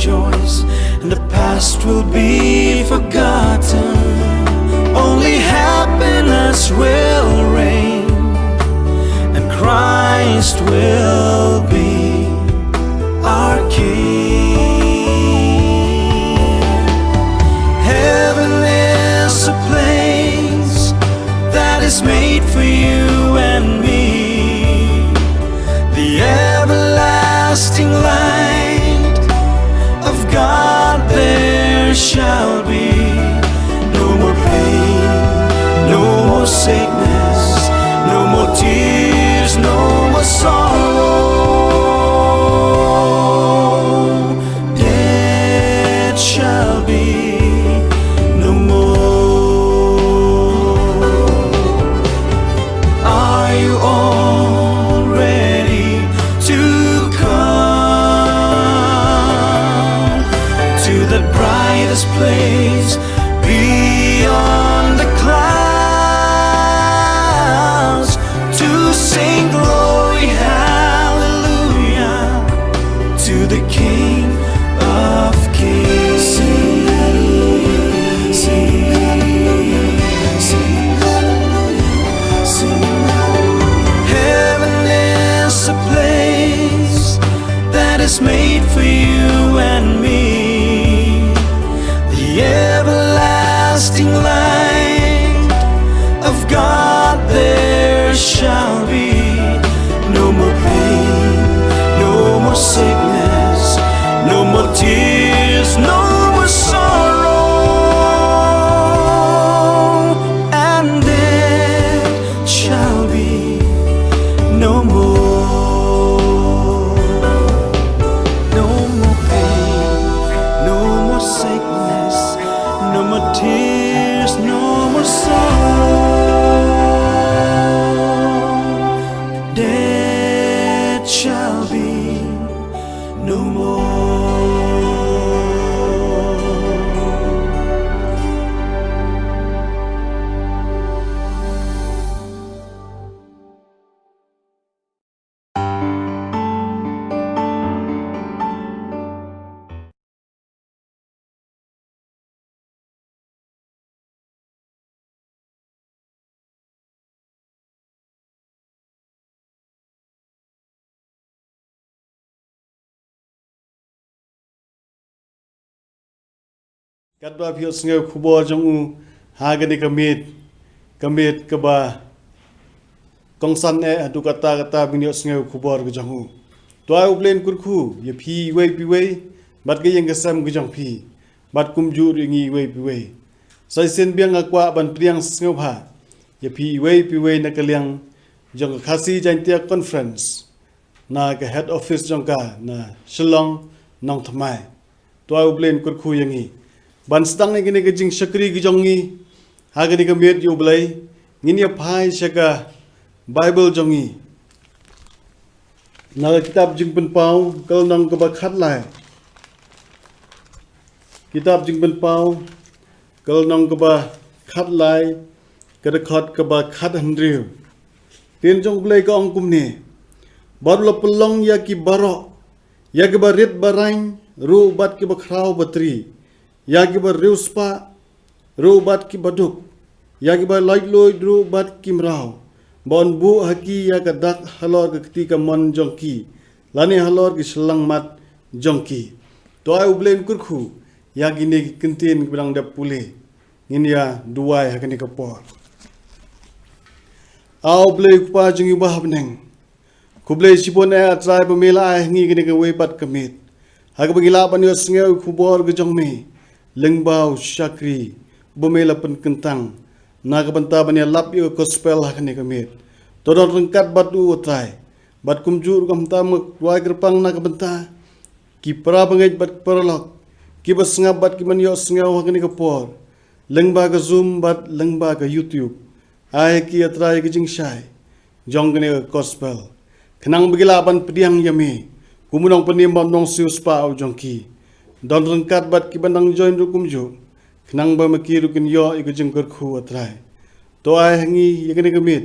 rejoice, and the past will be forgotten. Only happiness will reign, and Christ will be our King. Heaven is a place that is made for you and me. The everlasting light of God there shall be. No more pain, no more sickness, no more tears, no more sorrow. Death shall be no more. Are you all ready to come to the brightest place beyond the clouds, to sing glory, hallelujah, to the King of Kings? Sing hallelujah, sing hallelujah, sing hallelujah, sing hallelujah. Heaven is a place that is made for you and me. The everlasting light of God there shall be. No more pain, no more sickness, no more tears, no more sorrow, and death shall be no more. No more pain, no more sickness, no more tears, no more sorrow. Death shall be no more. Khatduh phiêu ngeu Khubor trong u hagani kamit kaba kongsan adu kata binyo ngeu Khubor ke jong u toy uplen kurkhu ye phi wei pi wei bat ke yang kesam ke jong phi bat kumju ringi wei pi wei sai sen biang akwa ban priang ngeu pha ye phi wei pi wei na kaliang jong khasi jantia conference na ke head office jong ka na Shillong nong thamai toy uplen kurkhu yangi ban stang ni gini ke jing shakri ki jongi hagani ka met yu blai ngini phai shaka Bible jongi na kitab jing pen pau kal nong ka ba khat lai kitab jing pen pau kal nong ka ba khat lai ka da khat ka ba khat handriu tin jong blai ka ong kum ni bar lo pelong ya ki baro ya ki ba rit barang ru bat ki ba khrau batri Yagi ba riuspa rubat ki baduk yagi ba light loy rubat ki mrau bon bu haki ya ka dak halor ka ketika mon jongki lani halor ki selang mat jongki toy ublen kurkhu yagi ne kentin bidang dap pule ngin ya duai hakani ka por au ble pa jingi ba habneng kuble sibon a trai ba mela ngi gini ka wepat kamit hag bagila pan yo ngeu Khubor ge jongme lengbau syakri bumela pen kentang na kabanta bania lap yo gospel hakani kamit todon rengkat batu utrai bat kumjur kamta mak wai gerpang na kabanta ki pra bangai bat perlok ki basngab bat ki manyo sngau hakani kapor lengba ka zoom bat lengba ka YouTube ai ki atrai ki jingshai jongne gospel kenang bagila ban pediang yami kumunong penimbam nong siuspa au jongki don rengkat bat ki bandang join rukum jo kenang ba maki rukin yo iku jengker khu atrai to ai hangi yekene kamit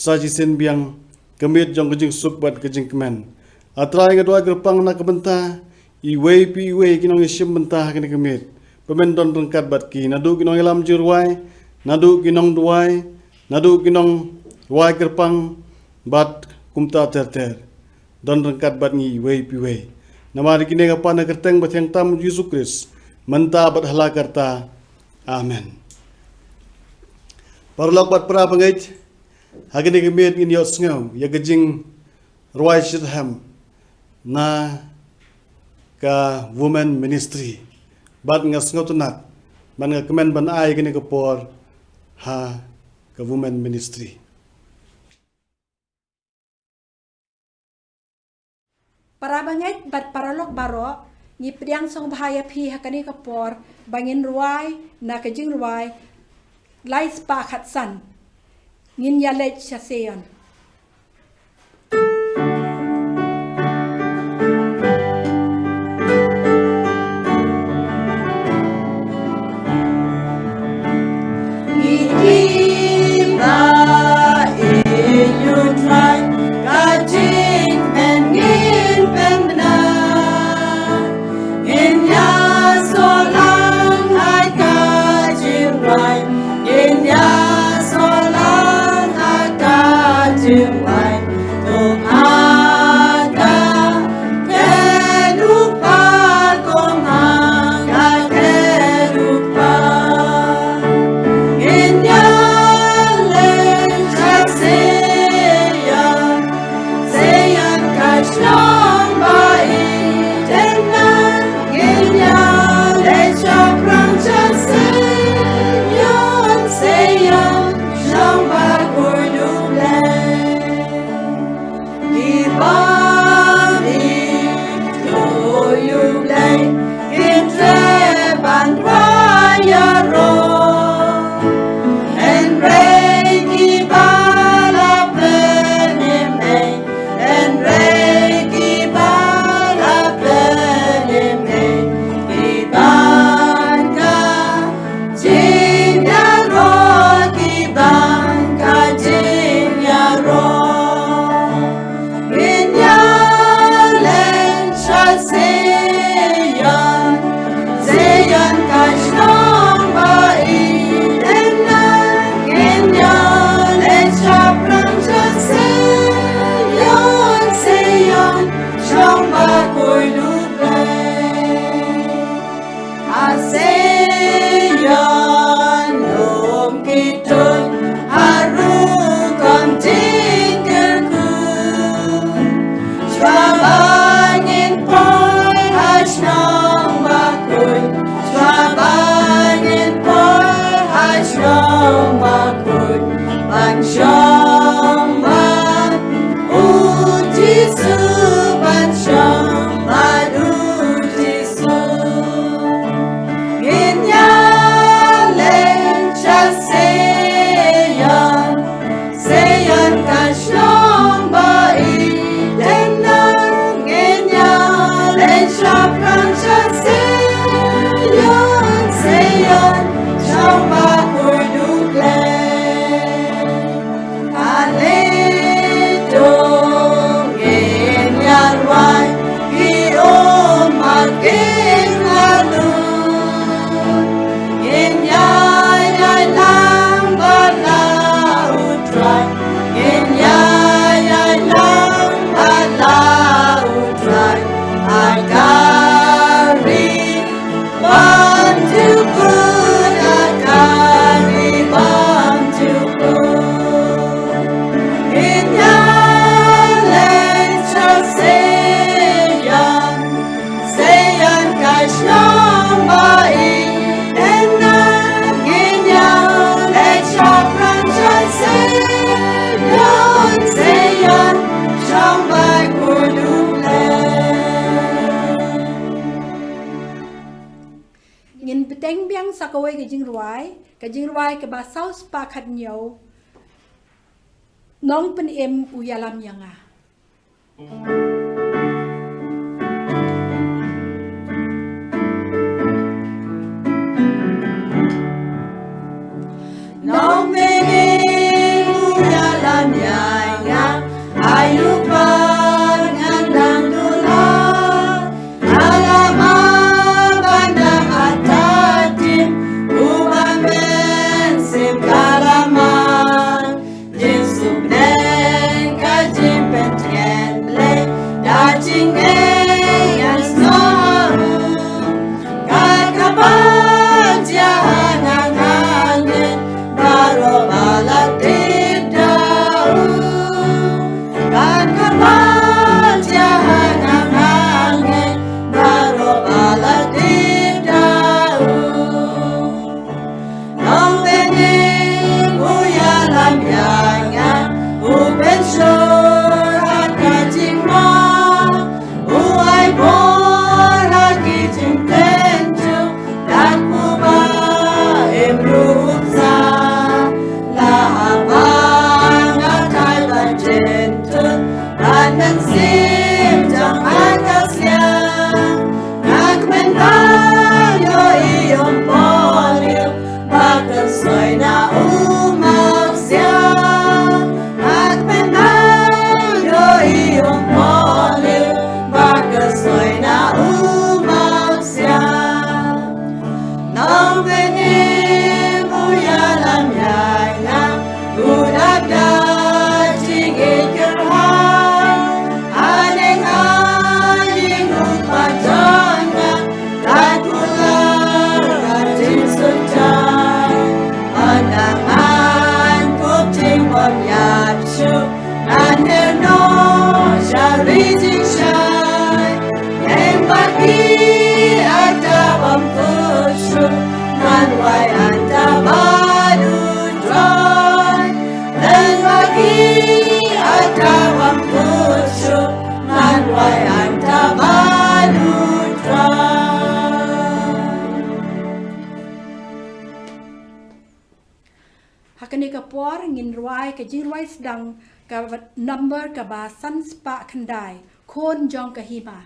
saji sen biang kamit jong kejing suk bat kejing kemen atrai ngadwa gerpang na kebenta iwe pi iwe kinong isim mentah kini kemit pemendon rengkat bat ki nadu kinong ilam jirwai nadu kinong duai nadu kinong wai kerpang bat kumta ter don rengkat bat ngi iwe pi iwe namari kini kapan kerteng bat yang tam Jisu Kris mentah bat halakarta amen. Parlok bat pra pangait hagini kemit ngin yot sngau ya gejing ruai shirham na ka women ministry bat nga sngau tunat ban nga kemen ban ai gini kapor ha ka women ministry. Para bangait bat paralok baro ni priang song bahaya phi hakani kapor bangin ruai na kajing ruai lai spa khatsan ngin yalet chaseon teng biang sakawai ke jing ruai ke ba saus pa khat nyau nong pen em uyalam yanga nong pen em uyalam yanga ayupan andang dula ala Hakani kapor ngin ruai ka jing ruai sedang ka number ka ba san spa khandai khon jong ka hima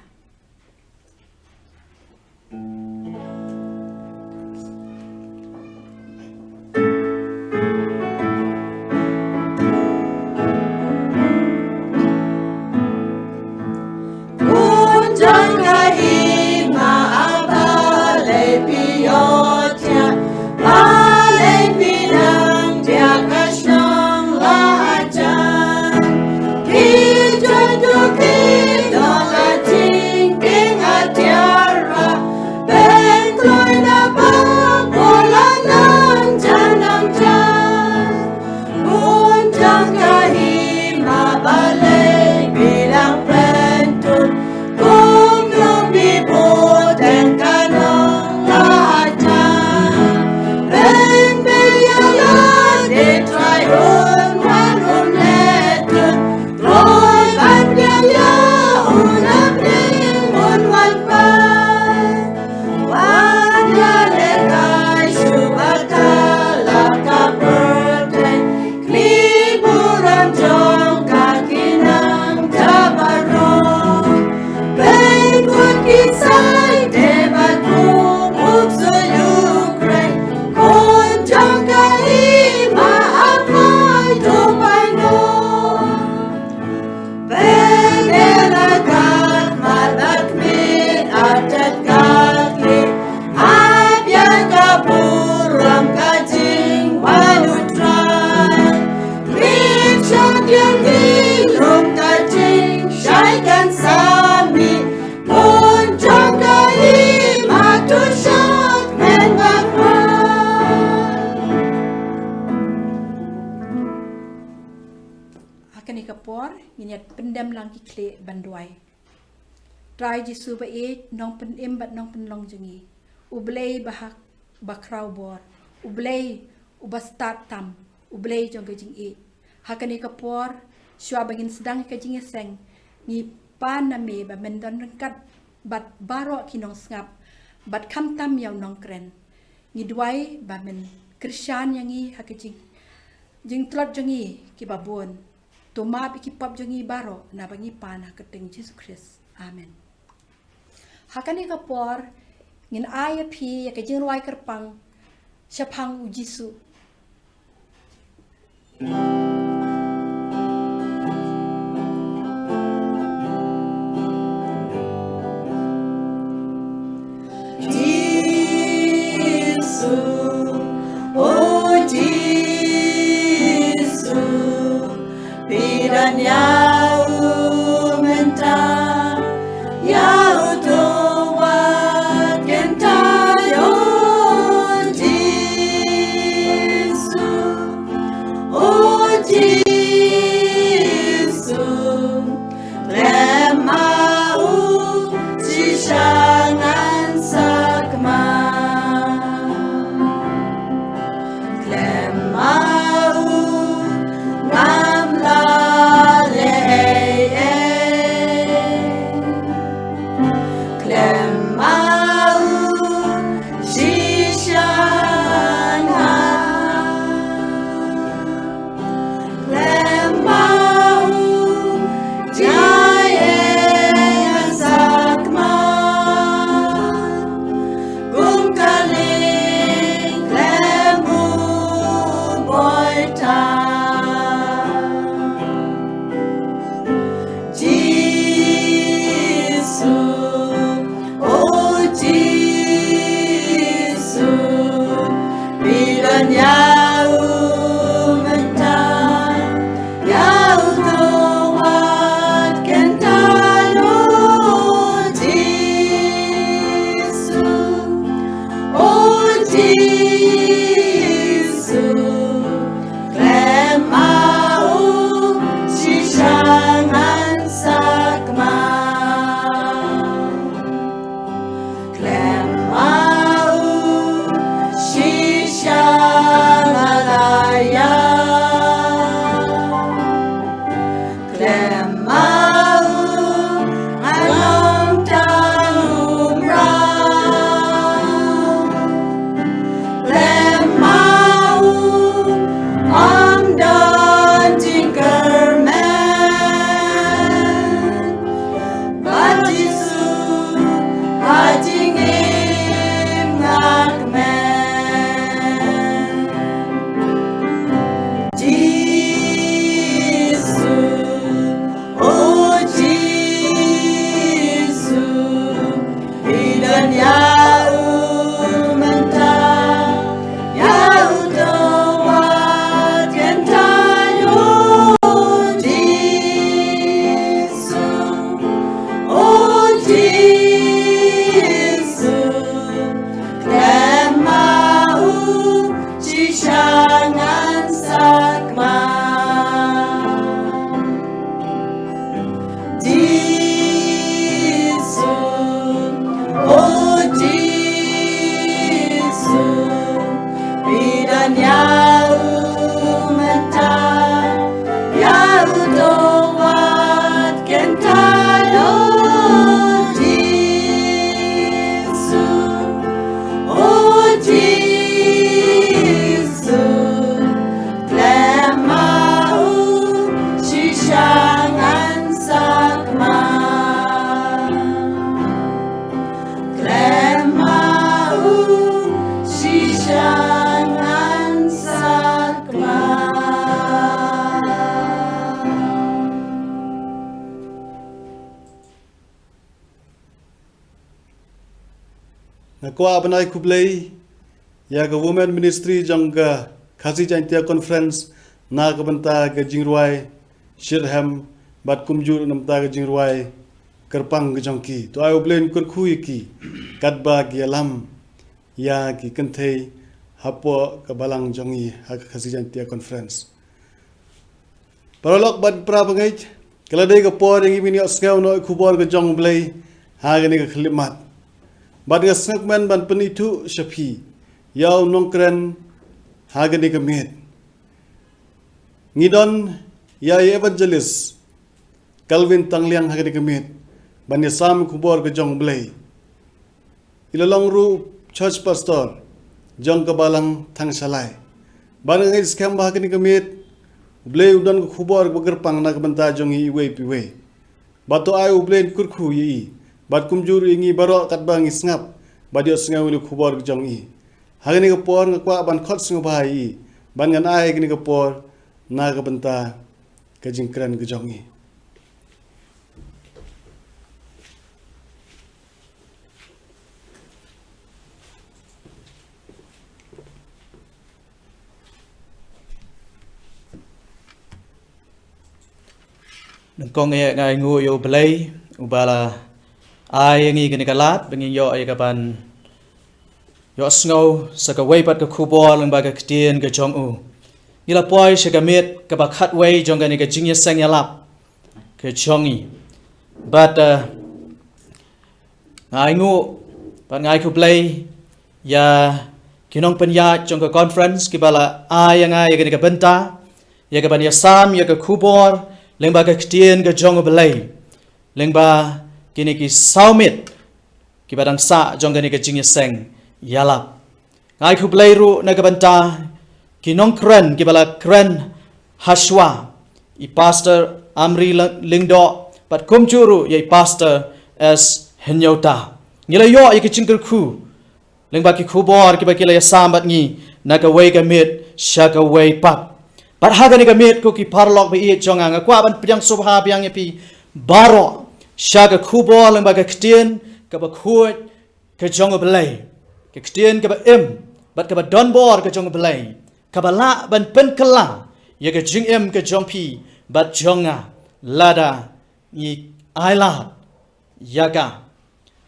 Hakani kapor nginyat pendam lang ki kle banduai try Jisu ba nong pen bat nong pen long jengi ublei bahak bakrau bor ublei ubastat tam ublei jong ka jing hakani kapor shwa bangin sedang ka jing seng ni pan na me ba mendon kat bat baro kinong ngap bat kham tam yaw nong kren ni duai ba men Christian yangi hakajing jing tlot jengi ki babon Toma ikipap jangi baro na bangi pana keteng Jisu Christ. Amen. Hakani kapor ngin aya pi ya ke jing ruai kerpang syapang u Jisu. Jisu, oh Jisu, bidan yau mentah yau tuat kentayo Jisu oh Jisu lemau sisangan sakma lemau ngam lale lemau sisangan lemau jaya sakma kum kaling lembu boita Jisu oh Jisu bidan yau mentah yau tuat kentayo Jisu oh Jisu lemau sisangan sakma lemau sisangalaya lemau alam tanumrang lemau am dan tinkerman but Jisu hajingim ngakman Jisu oh Jisu bidan yau mentah yau tuat kentayo Jisu oh Jisu lemau sisangan sakma Jisu oh Jisu bidan yau mentah yau tuat kentayo Jisu oh Jisu lemau sisangan sakma lemau sisangan sakma Nakwa banai kublai ya ke women ministry jang ke khasi jantia conference na ke benta ke jingruai shirham bat kumjur namta ke jingruai kerpang ke jangki to ayo blen kurkhu ki katba ki alam ya ki kentei hapo ke balang jongi ha ke khasi jantia conference paralok bat pra bangai keladai ke por yang ibini osngau no khubor ke jong blai ha ke ni ke khlimat bat ke snakman ban penitu shapi yaw nongkren ha ke ni ke met ngidon ya evangelist Calvin Tangliang ha ke ni ke met ban ya sam khubor ke jong blai ilalong ru church pastor jong ke balang thang salai ban ngai scam ba ke ni ke met blai udan ke khubor ke gerpang na ke benta jong i we pi we bato ai ublen kurkhu yi bat kumjur ingi barok kat bang isngap badio sngau lu khubor ke jong i hagni ke por ngakwa ban khot sng bhai ban ngan ai gni ke por na ke benta ke jingkran ke jong i Nengkong ngai ngu yo belai ubala ai ngi gani kalat bengi yo ai kapan yo snow saka weipat ka Khubor leng ba ka ktien ka jong u nila poi saka met ka ba khat wei jong gani ka jingya sang yalap ka jongi but ngai ngu ban ngai ku play ya kinong penya jong ka conference ki bala ai ngai gani ka benta ya ka ban ya sam ya ka Khubor leng ba ka ktien ka jong belai leng ba kini ki saumit ki badang sa jong gani ka jingya sang yalap ngai ku play ru na ka benta kinong kren ki bala kren hashwa I pastor amri lingdo pat kumjuru ye pastor as henyota ngila yo ye ki chingker khu lengba ki Khubor ki ba ki la sambat ngi na ka wei ka mit sha ka wei pat pat ha gani ka mit ko ki parlok be e jonga nga kwa ban pyang subha pyang ye pi baro sha ka Khubor lengba ka ktien ka ba khuat ka jong belai ka ktien ka ba bat ka ba don bor ka jong belai ka ba la ban pen kala ye ka jing ka jong pi bat jonga lada ni aila yaga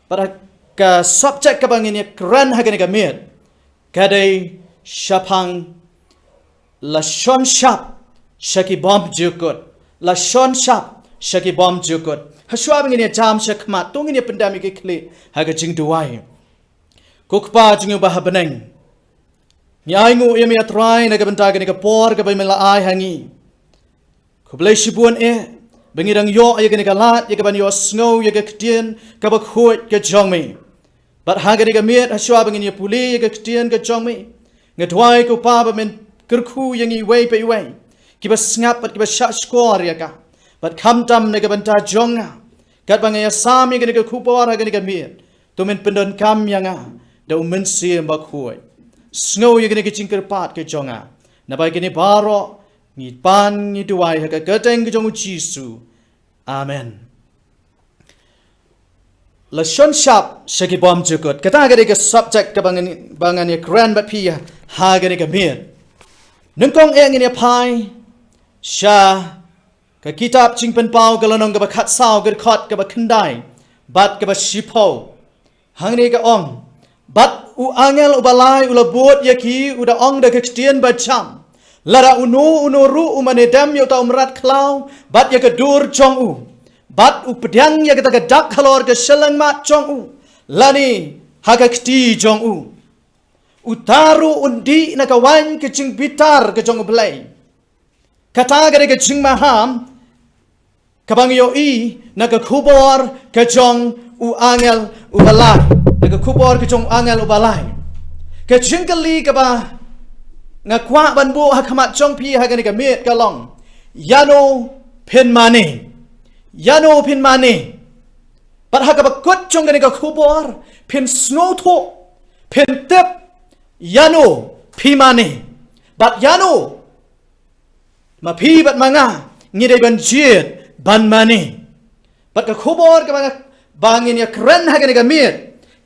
para ka subject ka bangin kran hagani ka mit kadai shapang la shon shap shaki bomb jukut la shon shap shaki bomb jukut haswa bangin jam shakmat tungin pandami ki kli haga jing duai kokpa jingu bahabeneng ni aingu yemi atrai na ka benta ka por ka bamela ai hangi Kublai shibuan bengirang yo ay gani kalat, ya kaban yo snow, ya ktien, kabak huat ka jongme. Bat hagani ka miet haswa bengin ya puli, ya ktien ka jongme. Ngatwai ko pa ba men kerku yang iway pa iway. Kiba ngap at kiba syak skor ya ka. Bat kamtam na kabanta jonga. Kat bangay asam ya gani ka Khubor hagani ka miet. Tumen pendon kam yang da umensi bak huat. Snow ya gani ka cingker pat ka jonga. Nabai gani baro ni pan ni duai ha ka keteng ke jong Jisu amen la shon shap shaki bom jukut kata ga de subject ka bangan ni grand bat pi ha ga de ka mir nungkong eng ni pai sha ka kitab chingpen pau ga lonong ga ba khat sao ga khot ga ba khandai bat ga ba shipo hangni ga ong bat u angel u balai u la bot yaki u da ong da ka ktien ba cham Lara unu ru umanedam yo ta umrat klau bat ya kedur chong u bat u pedang ya kita kedak kalor ke selang mat chong u lani hagakti chong u utaru undi na kawan ke jing bitar ke chong belai kata gare ke jing maham kabang yo I na ke Khubor ke chong u angel u balai na ke Khubor ke chong angel u balai ke jing kali ke ba ngakwa banbu hakamat chong pi hagani ka mit kalong yano pin mane pat hakabakut chong gani ka Khubor pin snow to pin tip yano pi mane bat yano ma pi bat manga ngide ban jit ban mane bat ka Khubor ka bangin ya kren hagani ka mit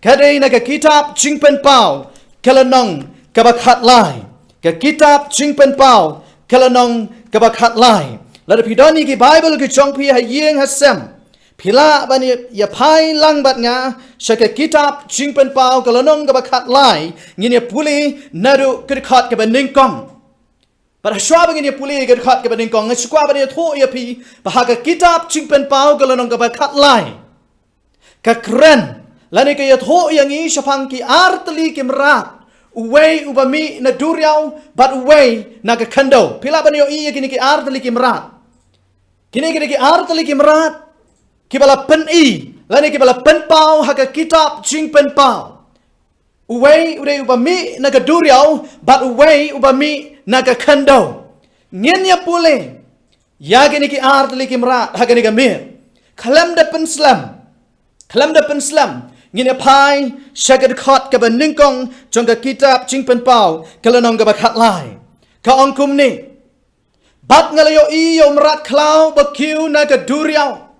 kadai na ka kitab chingpen pau kalanong kabakhat lai ka kitab chingpen pau kalanong kabakhat lai la pidoni ki bible ki chongpi ha yeng hasem phila bani ya phai lang bat nga shaka kitab chingpen pau kalanong kabakhat lai ngine puli naru kirkhat ka baning kong para shwa ngine puli kirkhat ka baning kong ngskwa bani tho ya pi ba ka kitab chingpen pau kalanong kabakhat lai ka kren lani ka ya tho yang I shapang ki artli kimrat uway ubami na duriaw bat uway na kakando pila ba niyo iya kini ki artali kimrat kini ki artali kimrat kibala pen I lani kibala pen pau haka kitab ching pen pau uway uday ubami na kaduriaw bat uway ubami na kakando ngenya pule ya kini ki artali kimrat haka ni gamir kalam da pen slam ngine pai shagad khot ka baning kong jong ka kitab chingpen pau kalanong ka bakhat lai ka ongkum ni bat ngalayo I yo mrat klau bakiu na ka duriaw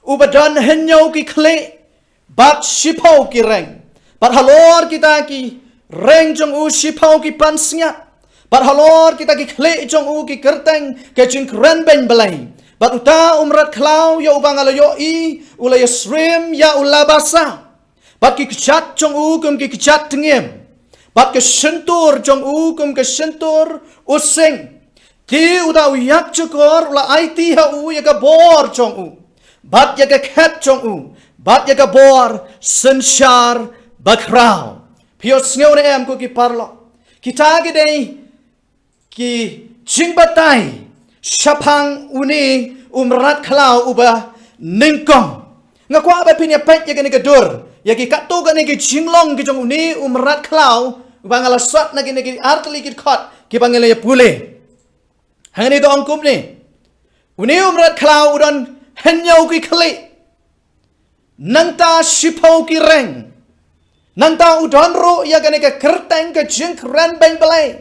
ubadan henyo ki kle bat shipo ki reng bat halor kita ki reng jong u shipo ki pansnya bat halor kita ki kle jong u ki kerteng ka jing kren ben belai Bat uta umrat klau ya ubang ala yo I ula yasrim ya ulabasa. Bat ki kechat jong kum ki kechat tengem. Bat ke sentur jong kum ke sentur useng. Ki uda uyak cukor ula IT ha ya ka bor jong Bat ya ka khat jong Bat ya ka bor sensyar bakrau. Pio sneu ne em ko ki parlo. Kita ke dei ki jingbatai syapang uni umrat klau ubah ningkong. Ngakwa ba pinya pet ya gani gadur. Ya ki katto gani ki jinglong ki jong uni umrat klau ubah ngalasat na gani ki artli ki khot ki bangele ya pule. Hangni to angkum ni. Uni umrat klau udon henyau ki khali. Nangta shipau ki reng. Nangta udon ro ya gani ka kerteng ka jing kran beng balai.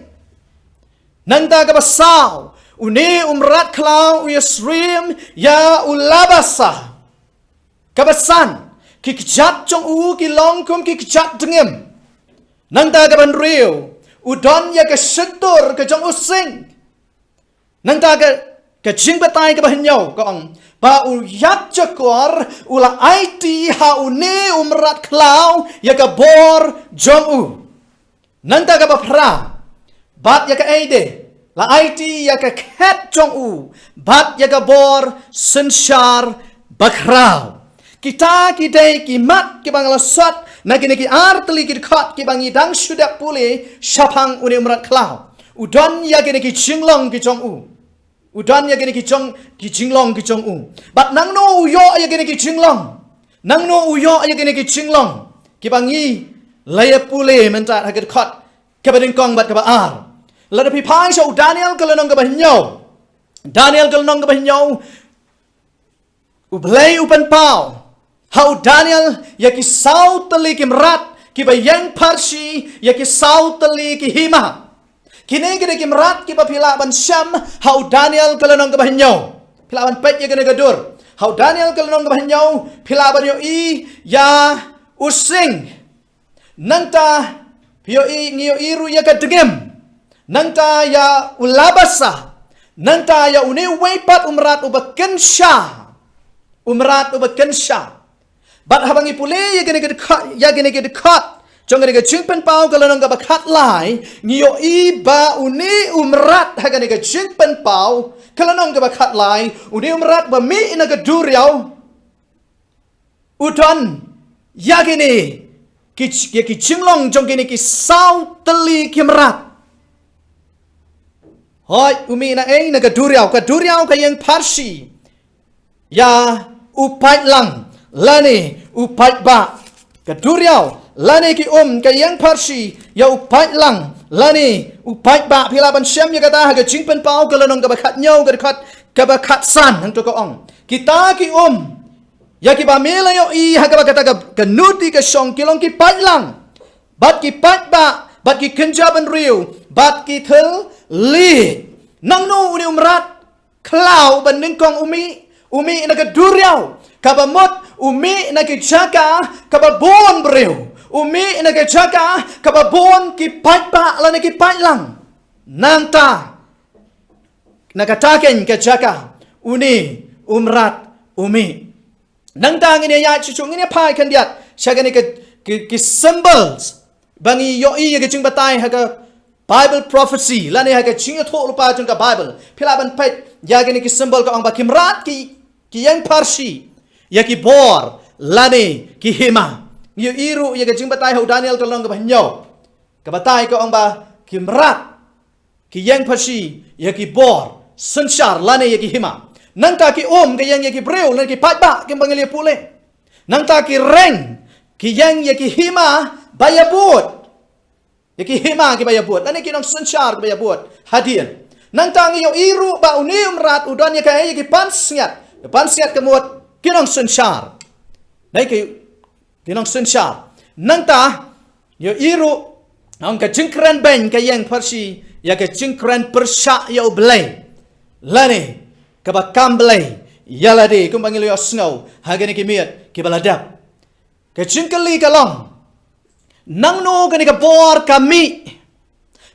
Nangta ka basau uni umrat klau uyasrim ya ulabasa. Kabasan ki kejat jong ki longkum ki kejat dengem. Nangta ka banriu udon ya ka sentur ka jong using. Nangta ka jing batai ka bahenyau ka ong ba uyat jakor ula IT ha uni umrat klau ya ka bor jong Nangta ka bapra bat ya ka aide la IT ya ka khat jong bat ya ka bor sensyar bakrau. Kita kidai ki mat ki bang lasat na kini ki artli ki khat ki bang idang sudak pule syapang uni umrat klau. Udon ya kini ki jinglong ki jong Udon ya kini ki jinglong ki jong Bat nang no uyo ya kini ki jinglong. Nang no uyo ya kini ki jinglong. Ki bang i laya pule mentat haget khat ka bading kong bat ka ba ar. Lada pi pai so Daniel kalanong ka bahinyaw. Daniel kalanong ka bahinyaw. Ublay upan pao. Hau Daniel ya ki saw tali ki mrat ki bayang parsi ya ki saw tali ki hima. Kini ki mrat ki papila ban syam hau Daniel kalanong ka bahinyaw. Pila ban pet ya kena gadur. Hau Daniel kalanong ka bahinyaw pila ban yo I ya using. Nangta pio I ngiyo iru ya ka degem. Nangta ya ulabasa. Nangta ya uni weipat umrat uba kensha. Umrat uba kensha. Bat habang ipuli ya gini dekat. Jong gini jingpen pau kalau nang bakat lai. Ngiyo iba uni umrat ha gini jingpen pau kalau nang bakat lai. Uni umrat ba mi ina gaduriau. Udon ya gini ki jinglong jong gini ki saw teli kimrat. Hoi umi na na gaduriau kayang parsi. Ya upai lang lani upai ba. Gaduriau lani ki kayang parsi ya upai lang lani upai ba pila ban syam ya kata haga jingpen pau kalau nong kabakat nyau kabakat san hang to ko ong. Kita ki ya ki ba mela yo I haga kata kanuti ka song kilong ki pai lang. Bat ki pai ba bat ki kenjaban riu bat ki thel li. Nang no uni umrat klau banding kong umi na gaduriau kabamot umi na kijaka kababon breu umi na kijaka kababon ki paipa la na ki pailang nangta nakataken kijaka uni umrat umi nangta ngini ya chuchu ngini pai kandiat syagani ki symbols bangi yo I ya jing batai haga Bible prophecy lani haga chinga tho lupa jung ka Bible philaban pet ya gani ki symbol ka ang ba kimrat ki yang parsi ya ki bor lani ki hima yu iru ya ga jing batai ho Daniel ka long ka banyo ka batai ka ang ba kimrat ki yang parsi ya ki bor sensyar lani ya ki hima nangta ki ka yang ya ki breu lani ki patba ki bangeli pule nangta ki reng ki yang ya ki hima bayabut Yaki hima ki bayabut. Lani kinong sensyar ki bayabut. Hadian. Nang tangi yo iru ba uni umrat udon ya kaya yaki pansiat. Pansiat kemut kinong sensyar. Nai kinong sensyar. Nang ta yo iru ang ka jingkran ben kayang parsi ya ka jingkran persya yo belai. Lani ka ba kamblai yalade kung bangilo yo snow hagani ki miat ki baladap. Ka jingkali kalong Nang no gani ka bor kami.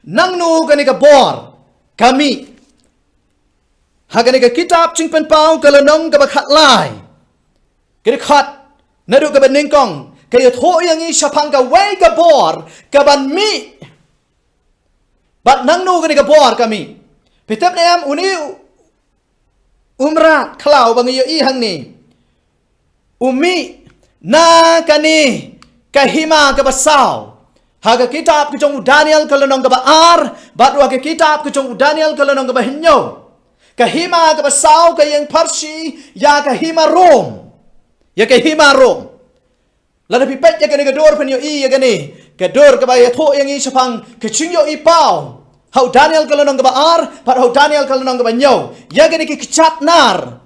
Nang no gani ka bor kami. Hagan ke kitab cing pen pau kalau nong ke bakhat lai. Ke khat nadu ke ben ningkong ke yo tho yang i sapang ka wei ka bor ka ban mi. Bat nang nu ke bor kami. Pitap ne am uni umrat khlau bang yo i hang ni. Umi na kani kahima ke basau. Haga kitab ke jong Daniel kalau nong ke ba ar, bat wa ke kitab ke jong Daniel kalau nong ke ba hinyo. Kahima ke basau ke yang Parsi ya kahima Rom. Ya kahima Rom. Lada pipet ya kani gedor pen yo i ya kani. Gedor ke ba ya tho yang i sapang ke ching yo i pau. Hau Daniel kalau nong ke ba ar, bat hau Daniel kalau nong ke ba nyo. Ya kani ke kecap nar.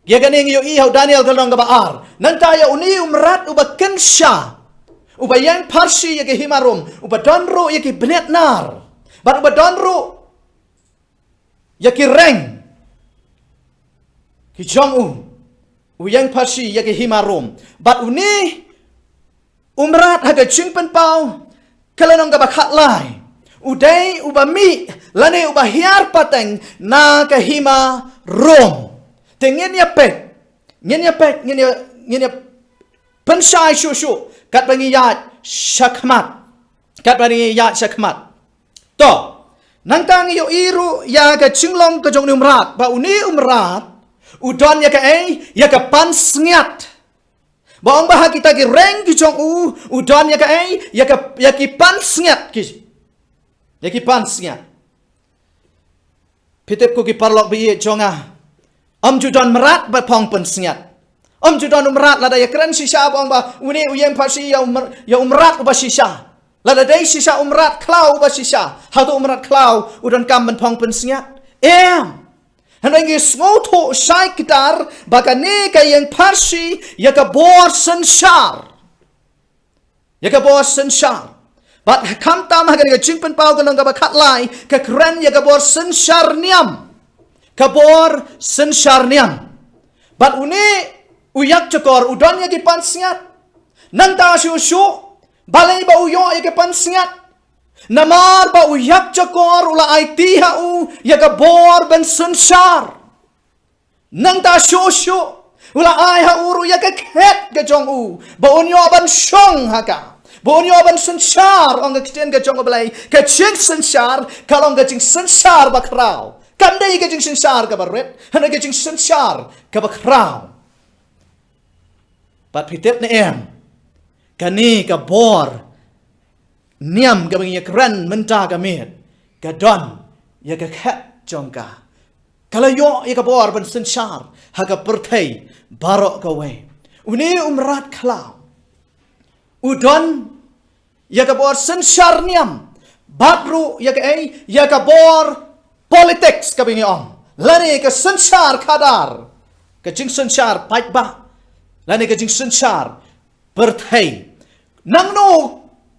Ya kani yo i hau Daniel kalau nong ke ba ar. Nanta ya uni umrat uba kensha. Uba yang Parsi ya ke himarum, uba donro ya ke benet nar. Bat uba donro ya ke reng. Ki jong yang Parsi ya ke himarum. Bat uni umrat haga ching pen pau kalau nong ka bakhat lai. Udai uba mi lane uba hiar pateng na ke hima rom. Tengen ya pek. Ngen ya pensai shu kat bangi yat syakmat. Kat bangi yat syakmat. To, nangtang yo iru ya ka cinglong ka jong umrat, ba uni umrat, udon ya ka ya ka pan sngiat. Ba ong bah kita ki reng ki jong udon ya ka ya ki pan sngiat ki. Ya ki pan sngiat. Pitep ko ki parlok bi jonga. Judon merat ba pong pan sngiat. Judon umrat lada ya keren sisa bang ba uni uyang Parsi ya umrat ba sisa lada dai sisa umrat klau ba sisa hatu umrat klau udon kam ben pong pensiat hanangi smoto sai kitar bakane ka yang Parsi ya ka bor sensar bat kam tam ha ga jingpen pau ga nang ba khat lai ka kren ya ka bor sensar niam bat uni uyak cokor udon ya ki pansiat nanta shu balai ba uyo ya ki pansiat namar ba uyak cokor ula IT ha ya ka bor ben sensar nanta shu ula ai ha uru ya ka khet ga jong ba unyo ban shong ha ka ba unyo ban sensar ong ga kiten ga jong balai ka ching sensar kalong ga ching sensar ba krau kandai ga ching sensar ka baret hana ga ching sensar ka ba krau. Pat pitep na kani ka bor niam ka bang yakran menta ka met ka don ya ka khat jongka kalayo ya ka bor ban sensar ha ka perthai barok ka we uni umrat klau udon ya ka bor sensar niam batru ya ka bor politics ka bang lani ka sensar kadar ka jing sensar pai ba lani ka jing sensar berthai nang no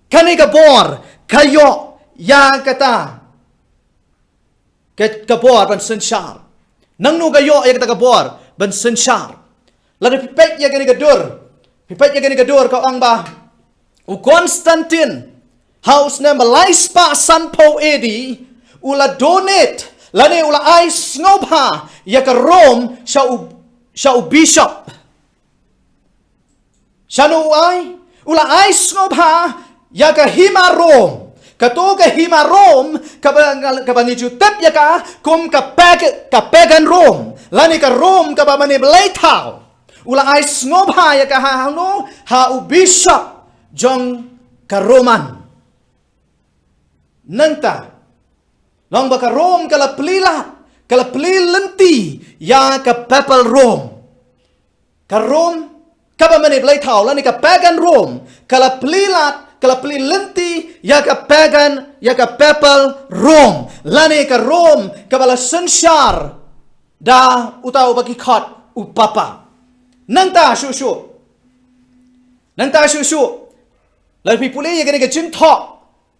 kani ka bor kayo ya kata ka bor ban sensar nang no kayo ya kata ka bor ban sensar lani pipet ya kani ka dur ka ang ba u Constantine house na malaispa sanpo edi ula donate lani ula ais ngobha ya ka Rome sa u bishop Shanu ula ai ngobha ya ka hima Rom kato ka hima Rom ka bangi jutep ya ka kum ka pagan Rom lani ka Rom ka ba mani belai ula ai ngobha ya ka ha u bishop jong ka Roman nanta long ba ka Rom kala pelilenti ya ka papal Rome ka Rome kaba mani belai tau lani ka pagan Rome kala pelilenti ya ka pagan ya ka papal Rome lani ka Rome kabala sensar da utau bagi khat upapa nanta shu lalu pipuli ya gani ka jing thok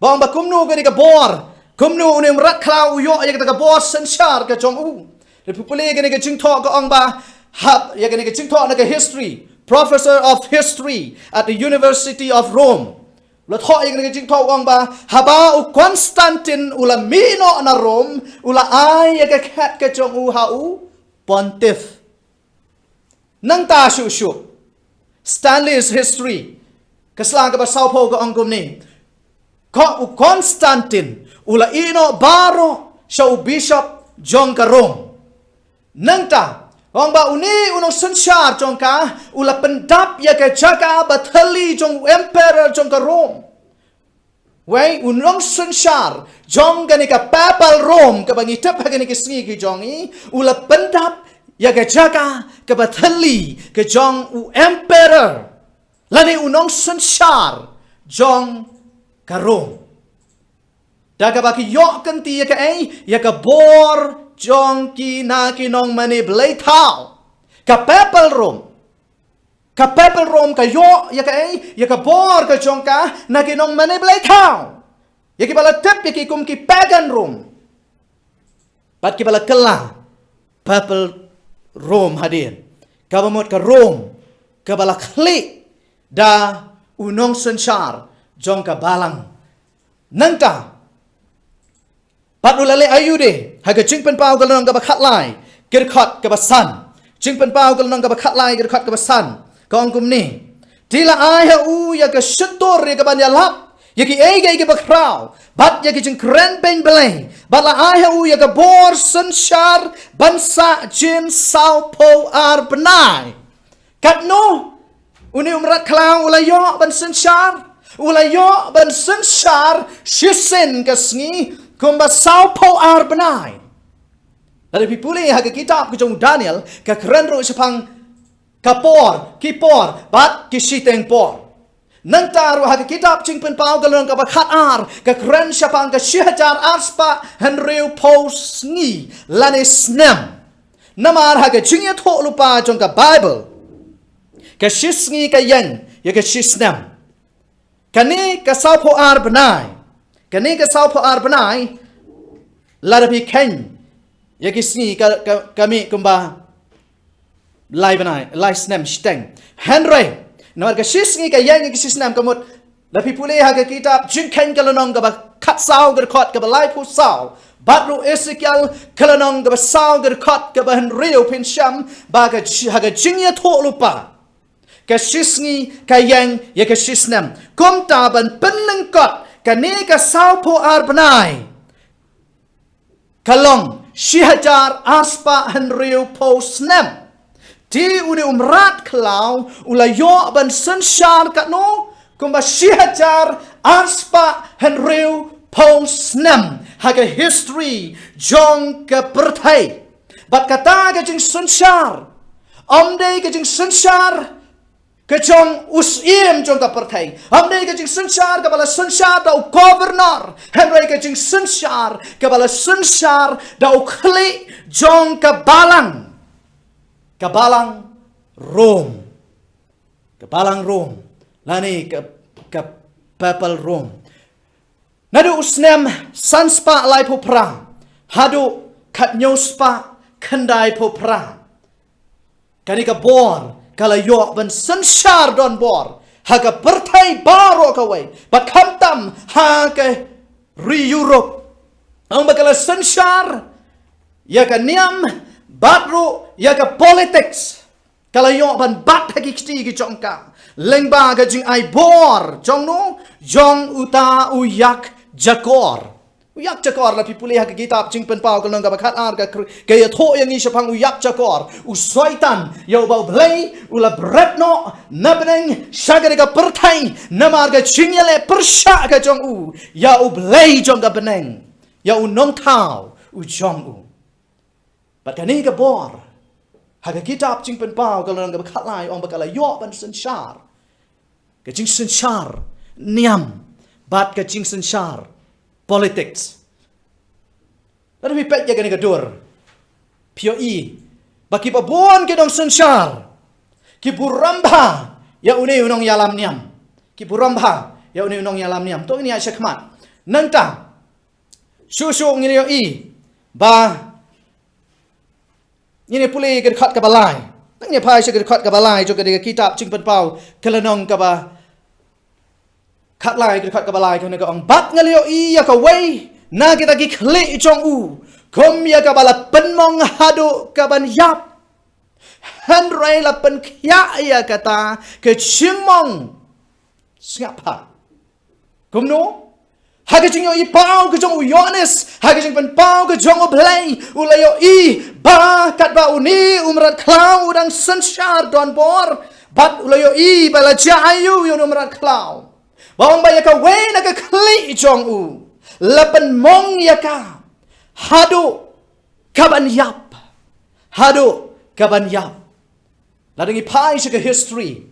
bang ba kumnu gani ka bor kumnu unim rat klau yo ya ka bor sensar ka jong lalu pipuli ya gani ka jing thok ka ong ba hab ya gani ka jing thok na ka history professor of history at the University of Rome Ula thok yang jing thok ong ba haba u Constantine ula mino na Rome ula ai ya ka khat ka chong u ha u pontiff. Nang ta shu Stanley's history. Kaslang ka ba Sao Paulo ka ong ni. Ko u Constantine ula ino baro siya u bishop John ka Rome. Nang ta Ong ba uni unong sensyar jong ka ula pendap ya ka jaga bathali jong emperor jong ka Rome. Wei unong sensyar jong ka ni ka papal Rome ka bangi tep ha ni ka singi ki jong i ula pendap ya ka jaga ka bathali ka jong u emperor. Lani unong sensyar jong ka Rome. Daga baki yok kan ti ya ka ya ka bor Jong ki na kinong mani blay tao. Ka papal Rome. Ka papal Rome ka yo ya ka bor ka jong ka na kinong mani blay tao. Ya ki bala tep ya ki kum ki pagan Rome. Pat ki bala kala papal Rome hadin. Ka bamot ka Rome ka bala kli da unong sensyar jong ka balang. Nangta Pat ulale ayu de, haga jingpen pau galong ka bakhat lai, kirkhat ka basan. Jingpen pau galong ka bakhat lai, kirkhat ka basan. Kaong kumni. Tila ai ha u ya ka shutor ya ka ban ya lap, ya ki ai ka bakrao. Bat ya ki jing kren ben belay. Bat la ai ha u ya ka bor sensyar bansa jin Sao Po ar benai. Kat no, uni umrat klau ulayo ban sensyar, ulayo ban sensyar shisen ka sngi. Kumba Sao Po ar benai. Lalu pipuli haga kitab kujong Daniel ka keren ro sepang kapor, kipor, bat kisiteng por. Nangtaru haga kitab cingpen pau galong ka bakhat ar ka keren sepang ka syajar arspa henriu pos ngi lanis nem. Namar haga jingya thok lupa jong ka Bible. Ka shis ngi ka yang ya ka shis nem. Kani ka Sao Po ar benai. Kani ka Sao Po ar benai ladapi ken ya kisni kami kumba lai benai lai snem steng Henry nomor ka sisngi ka yang ki sisnam kamut lapi pule ha ka kitab jin ken kalonong ka ba khat sao ka khot ka ba lai pu sao batru Ezekiel kalonong ka ba sao ka khot ka ba Henry pin sham ba ka ha ka jingya tho lupa ka sisngi ka yang ya ka sisnam kum ta ban penleng kot Kani ka Sao Po ar benai. Kalong syajar aspa henriu po snem. Ti uni umrat klau ulayo ban sensyar kat no. Kumba syajar aspa henriu po snem. Haga history jong ke pertai. Bat kata ka jing sensyar. Omde ka jing sensyar. Kejong usim jong ka pertai. Hamdai kejing sensyar kepala sensyar dau governor. Hamdai kejing sensyar kepala sensyar dau kli jong ka balang. Ka balang Rome. Ka balang Rome. Lani ka papal Rome. Nadu usnem sanspa lai po pra. Hadu katnyospa kendai po pra. Kani ka bor Kala yok ban sensyar don bor. Haga pertai baro kawai. Bakamtam haga ri Europe. Ang bakala sensyar. Yaga niam. Batru yaga politics. Kala yok ban bat hagi kiti ki jongka. Lengba ga jing ai bor. Jong no. Jong uta uyak jakor. Uyak jakor la pipuli ha kitab jingpen pau kalong ka bakhat ar ka kaya tho yang isya pang uyak jakor uswaitan yau bau blai ula bretno nabneng syagare ka pertai namar ka jingyale persya ka jong u ya u blai jong ka beneng ya u nong tau u jong u bat kani ka bor ha kitab jingpen pau kalong ka bakhat lai ong bakala yo ban sensyar ka jing sensyar niam bat ka jing sensyar politics. Lalu pipet ya gani gadur. POE. Baki babon ke dong sensyar. Ki buramba ya une unong yalam niam. Ki buramba ya une unong yalam niam. To ini asya khmat. Nanta. Susu ngini yo i. Ba. Ini puli ke khat ka balai. Nang ya pai sya ke khat ka balai jo ke kitab jingpen pau kelenong ka ba kat lai ke kat kabalai ke ka ong bat ngalio I ya ka wei na kita ki kli chong u kom ya ka bala penmong hadu ka ban yap Henry la pen kya ya kata ke chingmong siapa kom no Hagi jing yo I pau ke jong u Yohanes hagi jing pen pau ke jong u blai u la yo I ba kat ba uni umrat klau dang sensyar don bor bat u la yo I bala jayu yo umrat klau bawang ba ya ka we na ka kli jong u la pen mong ya ka hadu kaban yap hadu kaban yap la ding I pai se ke history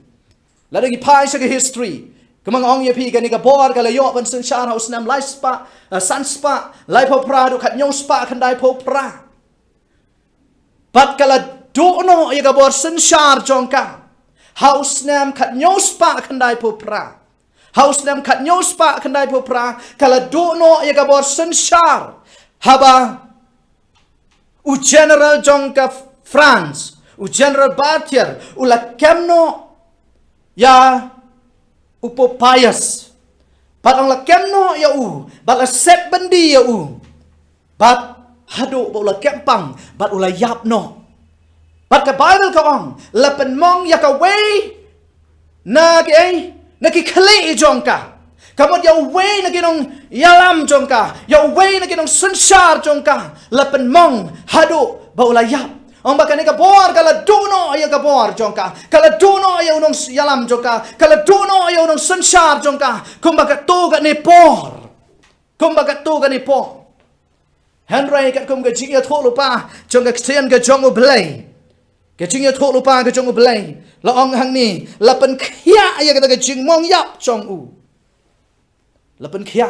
la ding I pai se ke history Kemang ong ye pi kan ni ka bor ka la yo ban sen shar haus nam lai spa san spa lai po pra do khat nyong spa kan dai po pra pat kala do no ye ka bor sen shar jong ka haus nam khat nyong spa kan dai po pra haus nam khat nyong spa kan dai po pra kala do no ye ka bor sen shar haba u general jong ka France u general Bartier u la kemno ya upo pious pat ang lakem no ya u bat la set bandi ya u bat hadu bo la kempang bat ula yap no bat ka Bible ka ong la pen mong ya ka wei na ki kli jong ka kamot ya wei na kinong yalam jong ka ya wei na kinong sunshar jong ka la pen mong hadu bo la yap Ang baka ni kabor kala duno ay kabor jongka kala duno ay unong yalam jongka kala duno ay unong sunshar jongka kumbaga to ga ni por kumbaga to ga ni por Henry kat kum ga jingya tholu pa jongka ksian ga jongo blai ga jingya tholu pa ga jongo blai la ong hang ni la pen khia ay ga jing mong yap jong u la pen khia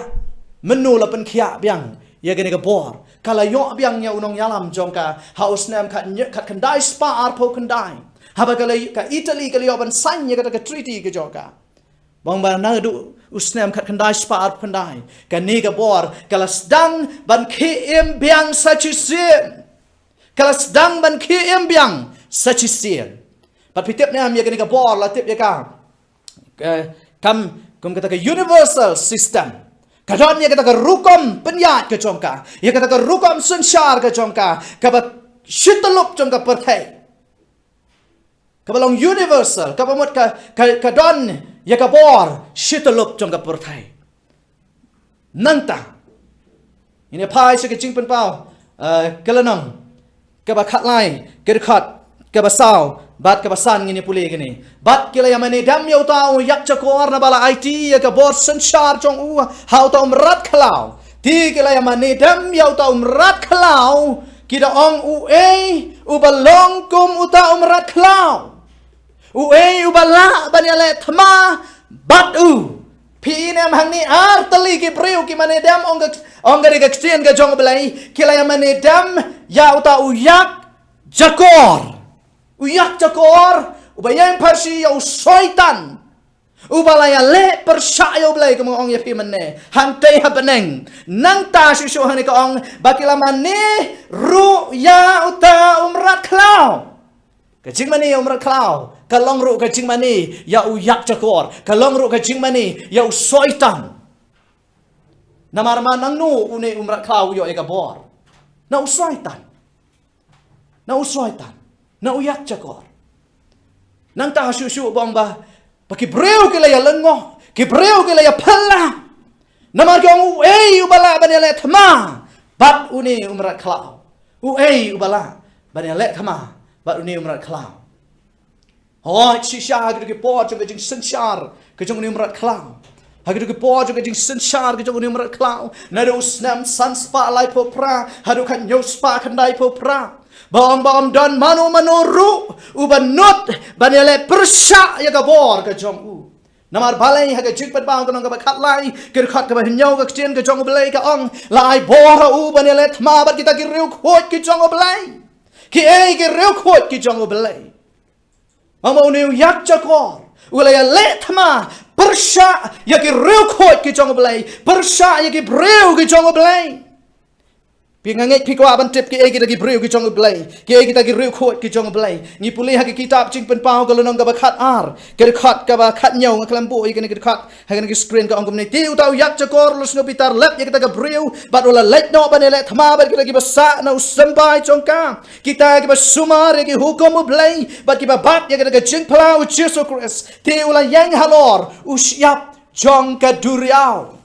menu la pen khia biang ya ga ni kabor Kala yo biang nya unong yalam jongka haus nam kat kandai spa arpo kandai haba kala ka Italy kala yo ban sanya ka treaty ke jongka bang ban na du usnam kat kandai spa arpo kandai ka ni ka bor kala sedang ban km biang sachisien kala sedang ban km biang sachisien pat pitep nam ya ka bor la tip ya ka kum kata ka universal system Kadon ya kata ka rukom penyat ke jongka. Ya kata ka rukom sunshar ke jongka. Kabat shitalup jongka perthai. Kabalong universal. Kabamut kadon ya ka bor shitalup jongka perthai. Nanta. Ini pai se ke jing pen pau. Kalanong. Kabat khatlai. Kirkhat. Kabasau. Bat kabasan ngini puli gini. Bat kila yang mani dam yau tau yak cakor na bala IT ya ka bor senshar jong u hau tau merat khalau. Ti kila yang mani dam yau tau merat khalau. Kita ong u u balong kum u tau merat khalau. U bala banyale thama bat u. Pi nam hang ni ar tali ki priu ki mani dam ong ga kstien ga jong belai. Kila yang mani dam yau tau yak jakor. Uyak cakor, ubayang parsi yau syaitan. Ubalaya le persyayo belai kemong ong yapi mene. Hantai hapeneng. Nang ta syusyo hani ka ong bakila mane ru ya uta umrat klau. Kacing mani umrat klau. Kalong ru kacing mani ya uyak cakor. Kalong ru kacing mani ya syaitan. Namarman nang nu une umrat klau yo eka bor. Na syaitan. Na syaitan. Na uyak cakor. Nang ta syusyu bong ba. Paki breu kila ya lengo. Ki breu kila ya pala. Namar kong ubala banele thama. Bat uni umrat klau. Ubala banele thama. Bat uni umrat klau. Oh, shisha gitu ki po jong jing senshar ke jong uni umrat klau. Hagi ke po jong jing senshar ke jong uni umrat klau. Nado snam san spa lai po pra. Hadu kan yo spa kan dai po pra. Bawang dan manu ru ubanut banele persya ya kabor ke jong u namar balai ha ke jikpat bang kanong ka khat lai ke khat ka hinyau ka ktien ke jong belai ka ong lai bor u banele thma bat kita ki riu khot ki jong belai ki ki riu khot ki jong belai mama uni yak chakor ulaya le thma persya ya ki riu khot ki jong belai persya ya ki breu ki jong belai Pi ngangek pi kwa ban tip ki kita ki breu ki jong blai. Ki kita ki reu khot ki jong blai. Ngi puli ha ki kitab ching pen pau ko lonong ka ba khat ar. Ke khat ka ba khat nyau ngaklam bu i ke khat. Ha ke screen ka ong kom ni tiu tau yak chakor los no pitar lep ya kita ka breu bat ola let no ban ele thama ba kita ki ba sa na usambai jong ka. Kita ki ba sumar ki hukum blai bat ki ba bat ya kita ka jing plau Jisu Christ. Tiu la yang halor usyap jong ka duriau.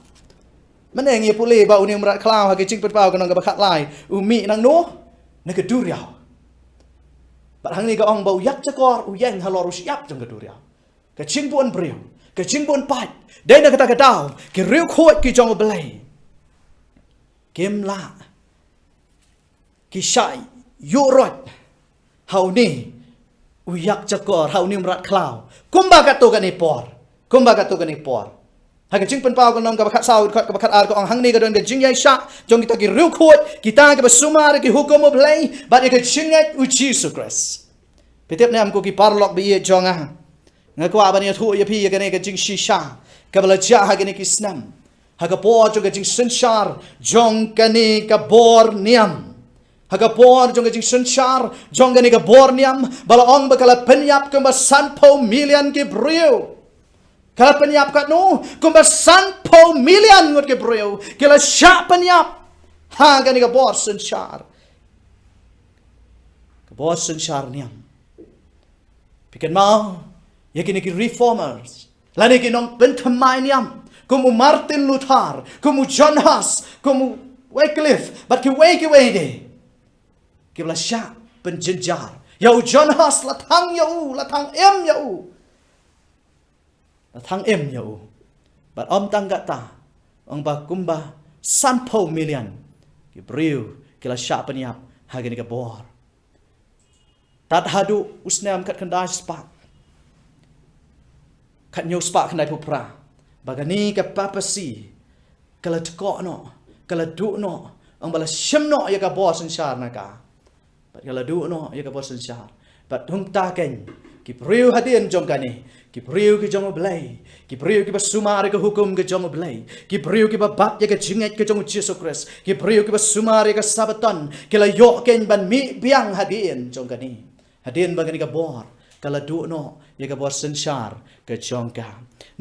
Mana yang ia pulih bau ni merat kelau hagi cing petpau kenang ke bakat lai umi nang no nak keduriau. Bat hang ni ka ong bau yak cakor uyang halor usiap jong keduriau. Ke cing pun breu, ke cing pun pat. Dai nak kata kadau, ke riu khot ki jong belai. Kem la. Ki syai yurot. Hau ni uyak cakor hau ni merat kelau. Kumba katu kan ipor. Kumba katu kan ipor. Hak jing pen pau ko nong ka bakat saud ka bakat ar ko ang hang ni ka don ka jing yai sha jong kita ki riu khot kita ka basumar ki hukum mo blai bat ka jingat u Jisu Christ. Petep ne am ko ki parlok bi ye jong a. Ngakwa ban ye thu ye pi ye ka ne ka jing shi sha ka bala ja ha ka ne ki snam. Ha ka po jong ka jing senchar jong ka ne ka bor niam. Ha ka por jong ka jing senchar jong ka ne ka bor niam bala ong ba kala penyap ka ba sanpo million ki briu. Kalau penyap kat nu, kumbasan po million ngut ke breu. Kalau syak penyap, ha gani ka bor senchar. Ka bor senchar niam. Pikan mau, ya kini ki reformers. Lani ki nong pentemai niam. Kumu Martin Luther, kumu John Huss, kumu Wycliffe, bat ki de. Ki bla syak penjenjar. Yau John Huss latang yau, latang yau. Thang em nhau, bat om tang gata, ong ba kumba sanpo million, ki breu, kila syak penyap, hagi ni ka bor. Tat hadu usnam kat kendai spak, kat nyau spak kendai pupra, bagani ka papasi, kala tekok no, kala duk no, ong bala syem no ya ka bor sensyar naka, bat kala duk no ya ka bor sensyar, bat hung taken, ki breu hadin jong kani. Ki breu ki jong belai, ki breu ki basumar ke hukum ke jong belai, ki breu ki babat ya ke jingat ke jong Jisu Christ, ki breu ki basumar ke sabaton, ki la yok ken ban mi biang hadin jong kani. Hadin bagani ka bor, kala du no ya ka bor sensyar ke jong ka.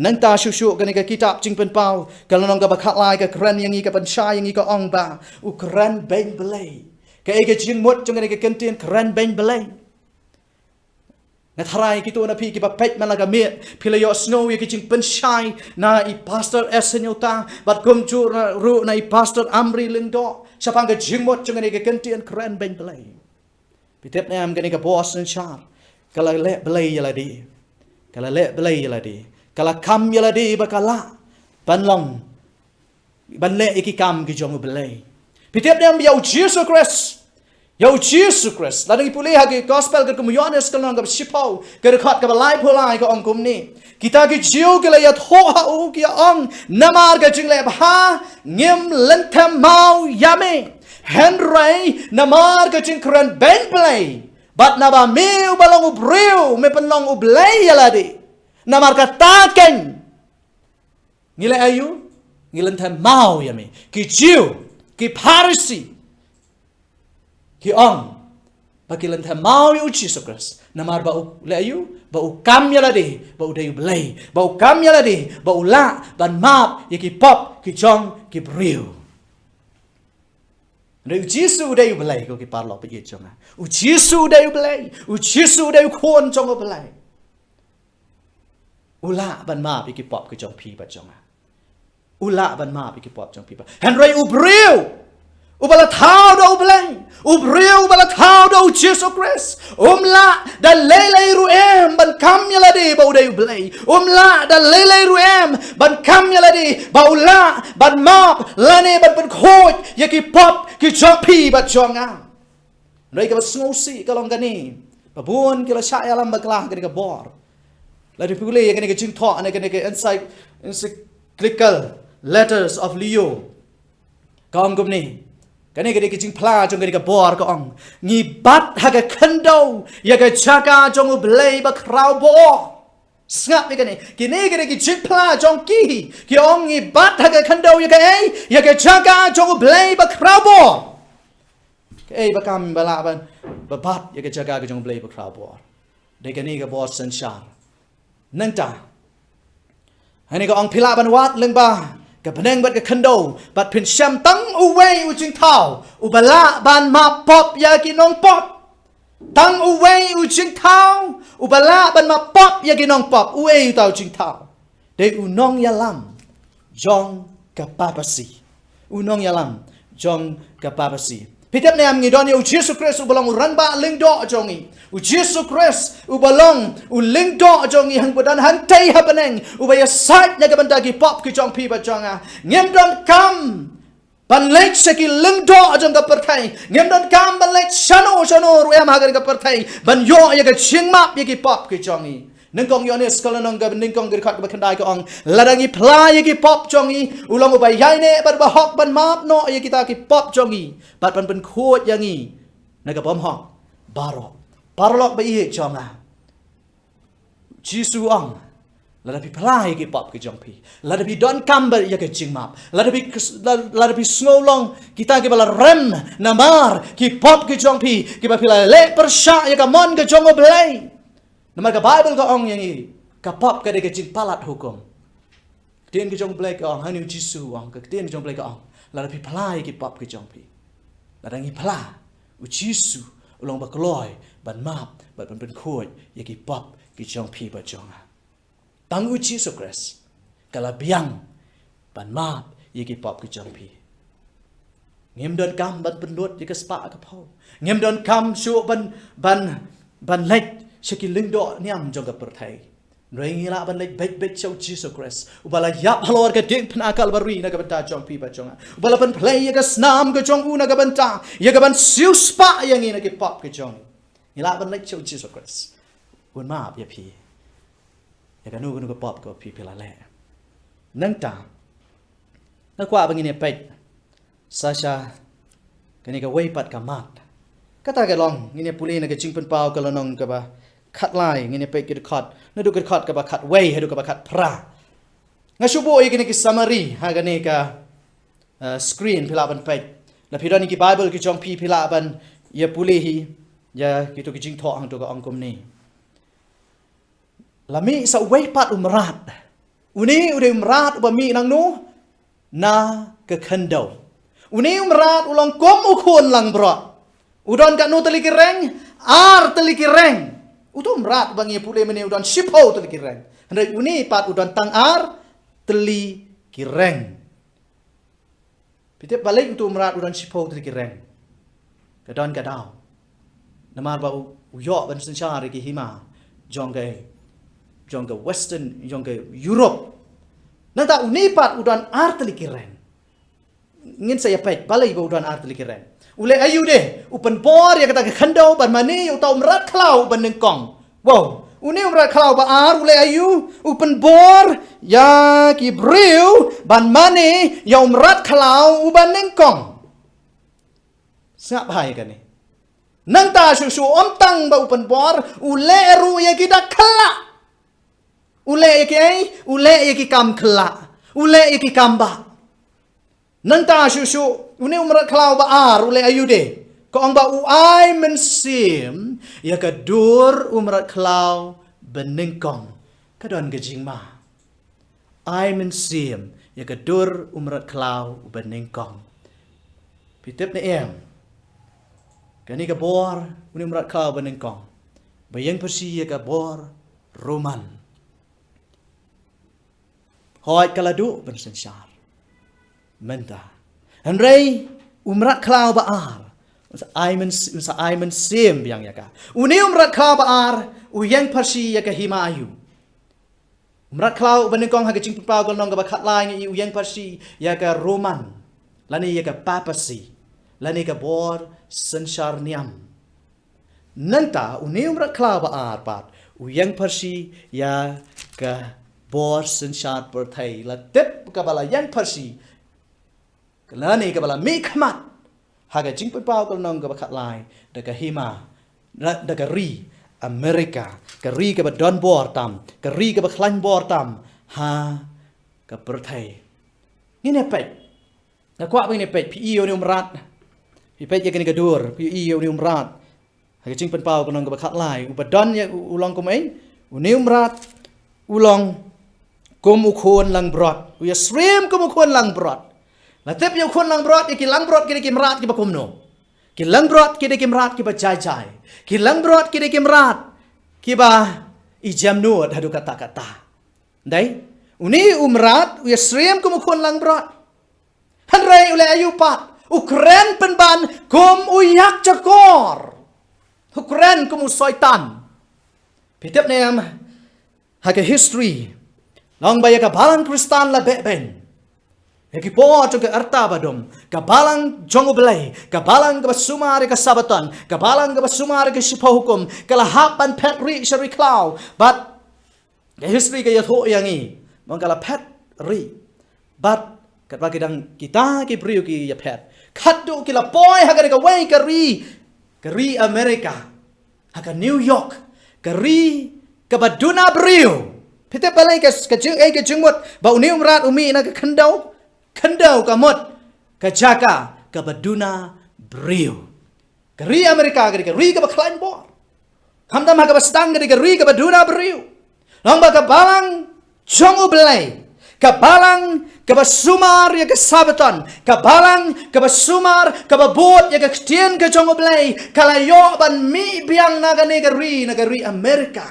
Nang ta syusyu kani ka kitab jing pen pau, kala nong ka bakat lai ka kran yang i ka pensai yang i ka ong ba, u kran ben belai. Ka e ka jing mot jong kani ka kentin kran ben belai. Ngatharai kita na pi ki papet malaga met pila yo snow ye ki pensai na I pastor esenyota bat kum chu na ru na I pastor amri lingdo sapang ka jingmot jengani ka kentian kran ben belai pitep nam gani ka boss and sharp kala le belai yala di kala le belai yala di kala kam yala di bakala banlong ban le ki kam ki jong belai pitep nam yo Jesus Christ Yau Jisu Christ, ladang ipulih hagi gospel ke Yohanes kalau ngap sipau ke dekat ke balai pulai ke ongkum ni. Kita ke jiu ke layat ho hau ke ong namar ke jing lep ha ngim lentem mau yame. Henry namar ke jing keren ben play. Bat naba meu balong ubreu me penlong ublay yaladi. Namar ke taken. Ngile ayu ngilentem mau yame. Ki jiu, ki parisi. Ki ong bagi lentah mau yu Jisu Christ namar bau layu bau kam ya ladi bau dayu belai bau kam ya ladi bau la ban map ya ki pop ki jong ki briu Ru Jisu dayu belai ko ki parlo pe jong u Jisu dayu belai u Jisu dayu kon jong ko belai ula ban map ki pop ki jong pi ba jong ula ban map ki pop jong pi ba Henry u briu Ubala tau do belai, ubriu ubala tau do Jisu Christ. La dan lelai ruem ban kam yaladi bau dayu belai. La dan lelai ruem ban kam yaladi bau la ban map lane ban khoj ya ki pop ki jong pi bat jonga. Rai ka sngosi kalong gani. Babun kila sya alam baklah gani ka bor. La di pule gani ka jing tho ane gani ka encyclical letters of Leo. Kaum gum ni Kani gadi kijing pla jong gadi ka bor ka ong ngi bat ha ka kendo ya ka chaka jong ublay ba kraw bo snap ni kini gadi kijing pla jong ki ong ngi bat ha ka kendo ya ka chaka jong ublay ba kraw bo ประกำบลาบันบัดยากจะกากระจงเบลย์ประคราวบอร์เด็กนี่ก็บอร์สัญชานั่งจ่าอันนี้ก็องพิลาบันวัดเรื่องบ้ากับพนังบัดกับคันโดบัดเพิ่นแชมตั้งอุเวอุจิงเท้าอุบลาบันมาปอบยากินองปอบตั้งอุเวอุจิงเท้าอุบลาบันมาปอบยากินองปอบอุเวอุเท้าจิงเท้าเด็กอุนองยาลัมจองกับปาปสีอุนองยาลัมจองกับปาปสีพิธีนี้มีดอนอุJisu KristusอุบลงรันบะลิงดอจงอีอุJisu Kristusอุบลงอุลิงดอจงอีหังบดันหันเทยฮับเนงอุบยาสัยนักบันดากีปอบกิจงพีบจงอ่ะเงียบดอนคำบันเล็กสกิลิงดอจงกับประเทศเงียบดอนคำบันเล็กชโนรวยมากันกับประเทศบันโยยกับเชียงมาบยากีปอบกิจงอีนึงกองยอนิสกลนงกับนึงกองกระขัดกับขันได้ก็องละดังอีพลายกีปอบจงอีอุลงอุบยายเนบัดบะฮอกบันมาบโนยกีตากีปอบจงอีบัดบันเป็นโคตรยังอีนักบอมฮอกบารอกไปอีกจงอ่ะจิสุองละดับพลายกีปอบกีจงพีละดับดอนคัมเบยกจิงมาบละดับสโนลงกีตากีบลาเรมนามาร์กีปอบกีจงพีกีบะพิลาเละประชายกมอนกีจงอบเลยnama ke Bible ke orang yang ini kapap ke dia jin palat hukum kemudian ke jong blai ke orang hanu Jisu orang kemudian jong blai ke orang la pi palai ke pap ke jong pi la dangi pala u Jisu ulong ba kloi ban map ban ben khoi ye ke pap ke jong pi ba jong tang u Jisu Christ kala biang ban map ye ke pap ke jong pi ngem don kam ban pendut ye ke spa ke pau ngem don kam su ban lek Shaki lindo niam jongกับประเทศเรื่องนี้ละบันเลยเบ็ดเจ้า Jesus Christ อุบาลยับฮัลโหลกับเด็กพนักงานบริณกับบันตาจงพีบัจงอุบาลเป็นเพลย์กับสนามกับจงอูนักบันตายังกับบันซิวสปะอย่างนี้นักป๊อปกับจงนี่ละบันเลยเจ้า Jesus Christ อุนมาบยาพียังกับนูกับป๊อปกับพีเพลาเล่นั่งตามนักว่าบางอย่างเป็ดซาชากันนี่กับเวปัดกับมาดก็ตากันลองนี่เนี่ยปุรีนักจิงเป็นเปล่ากับละนองกับว่าขัดลายงี้เนี่ยไปกิดขัดนั่นดูกิดขัดกับขัดเวยให้ดูกับขัดพระงั้นชูโบอีกนี่กิสามารีฮะกันนี่กับสกรีนพิลาบันไปแล้วพิรานี่กิไบเบิลกิจงพีพิลาบันยาปุลีฮียากิตุกิจิงทอหังตัวกับองคุมนี่แล้วมีสเวยปัดอุมราดอุนี้อุเดอุมราดอุบมีนางนูนากับคันโดอุนี้อุมราดอุลองก้มอุคนหลังบรออุดรกับนูตะลิกิเรงอาร์ตะลิกิเรงutum rat bangi pule meni udan shipau teli kireng hendai uni pat udan tangar teli kireng pitep balik utum rat udan shipau teli kireng kadon kadau namar ba uyok ban sensyar ki hima jong ke western jong ke Europe nanta uni pat udan ar teli kireng ngin saya pet balik ba udan ar teli kireng Ule ayu deh, upen bor ya kata khandau ban mani utau merat klau ban nengkong. Wow, uni merat klau ba ar ule ayu upen bor ya ki briu ban mani ya merat klau ban nengkong. Siap hai kan ni. Nang ta susu om tang ba upen bor ule ru ya kita kala. Ule ya ki kam kala. Ule ya ki kam ba. Nang ta susu uni umrat klau ba ar ule ayu de ko ang ba uai mensim ya kadur umrat klau benengkong kadon gejing ma ai mensim ya kadur umrat klau benengkong pitep ne em kani ka bor uni umrat klau benengkong bayang persi ya ka bor roman hoi kaladu bensensyar menta Henry umrat klau baar Aiman sim yang yaka uni umrat klau baar uyang persi yaka hima ayu umrat klau benengkong haga jing pau gonong ga bakhat lai ngi uyang persi yaka roman lani yaka papacy lani ka bor sensyar niam nanta uni umrat klau baar pat uyang persi yaka bor sensyar perthai la tep ka bala yang persi Kala ni kabala mikmat haga jing pau kal nong ka bakhat lai daga hima daga ri Amerika ka ri ka don bor tam ka ri ka baklan bor tam ha ka perthai ni ne pet na kwa ni pet pi yo ni umrat pi pet ya kini gadur pi i uni umrat ha jing pen pau kanong ka khat lai upadon ya ulong kum ai uni umrat ulong kum ukhon lang brot u ya srem kum ukhon lang brot la tep ya ukhon lang brot ki lang brot ki mrat ki bakum no ki lang brot ki mrat ki ba jai jai ki lang brot ki mrat ki ba i jam nuot hadu kata dai uni umrat u ya srem kum ukhon lang brot hanrai ule ayu pat Ukren penban kum uyak cakor. Ukren kum usoitan. Pitep nem hake history. Long baya ka balang kristan la beben. Eki po to ke arta badom. Ka balang jongo belai. Ka balang ka basumari ka sabaton. Ka balang ka basumari ka sipa hukum. Ka lahapan pet ri shari klau. But ke history ka yatho yangi. Mong kala pet ri. But kat bagi dang kita ki priu ki ya pet. Khatduh kila boy haga ka way kari Amerika haga New York kari ka baduna brio pite balai ka jing ai ka jingmut ba uni umrat umi na ka khandau ka mot ka jaka ka baduna brio kari Amerika kari ka baklan bo hamdam haga bastang kari ka baduna brio long ba ka balang jongu belai kabalang kabasumar ya kesabetan kabalang kabasumar kababot ya ketien ke jongo blai kalayo ban mi biang negari Amerika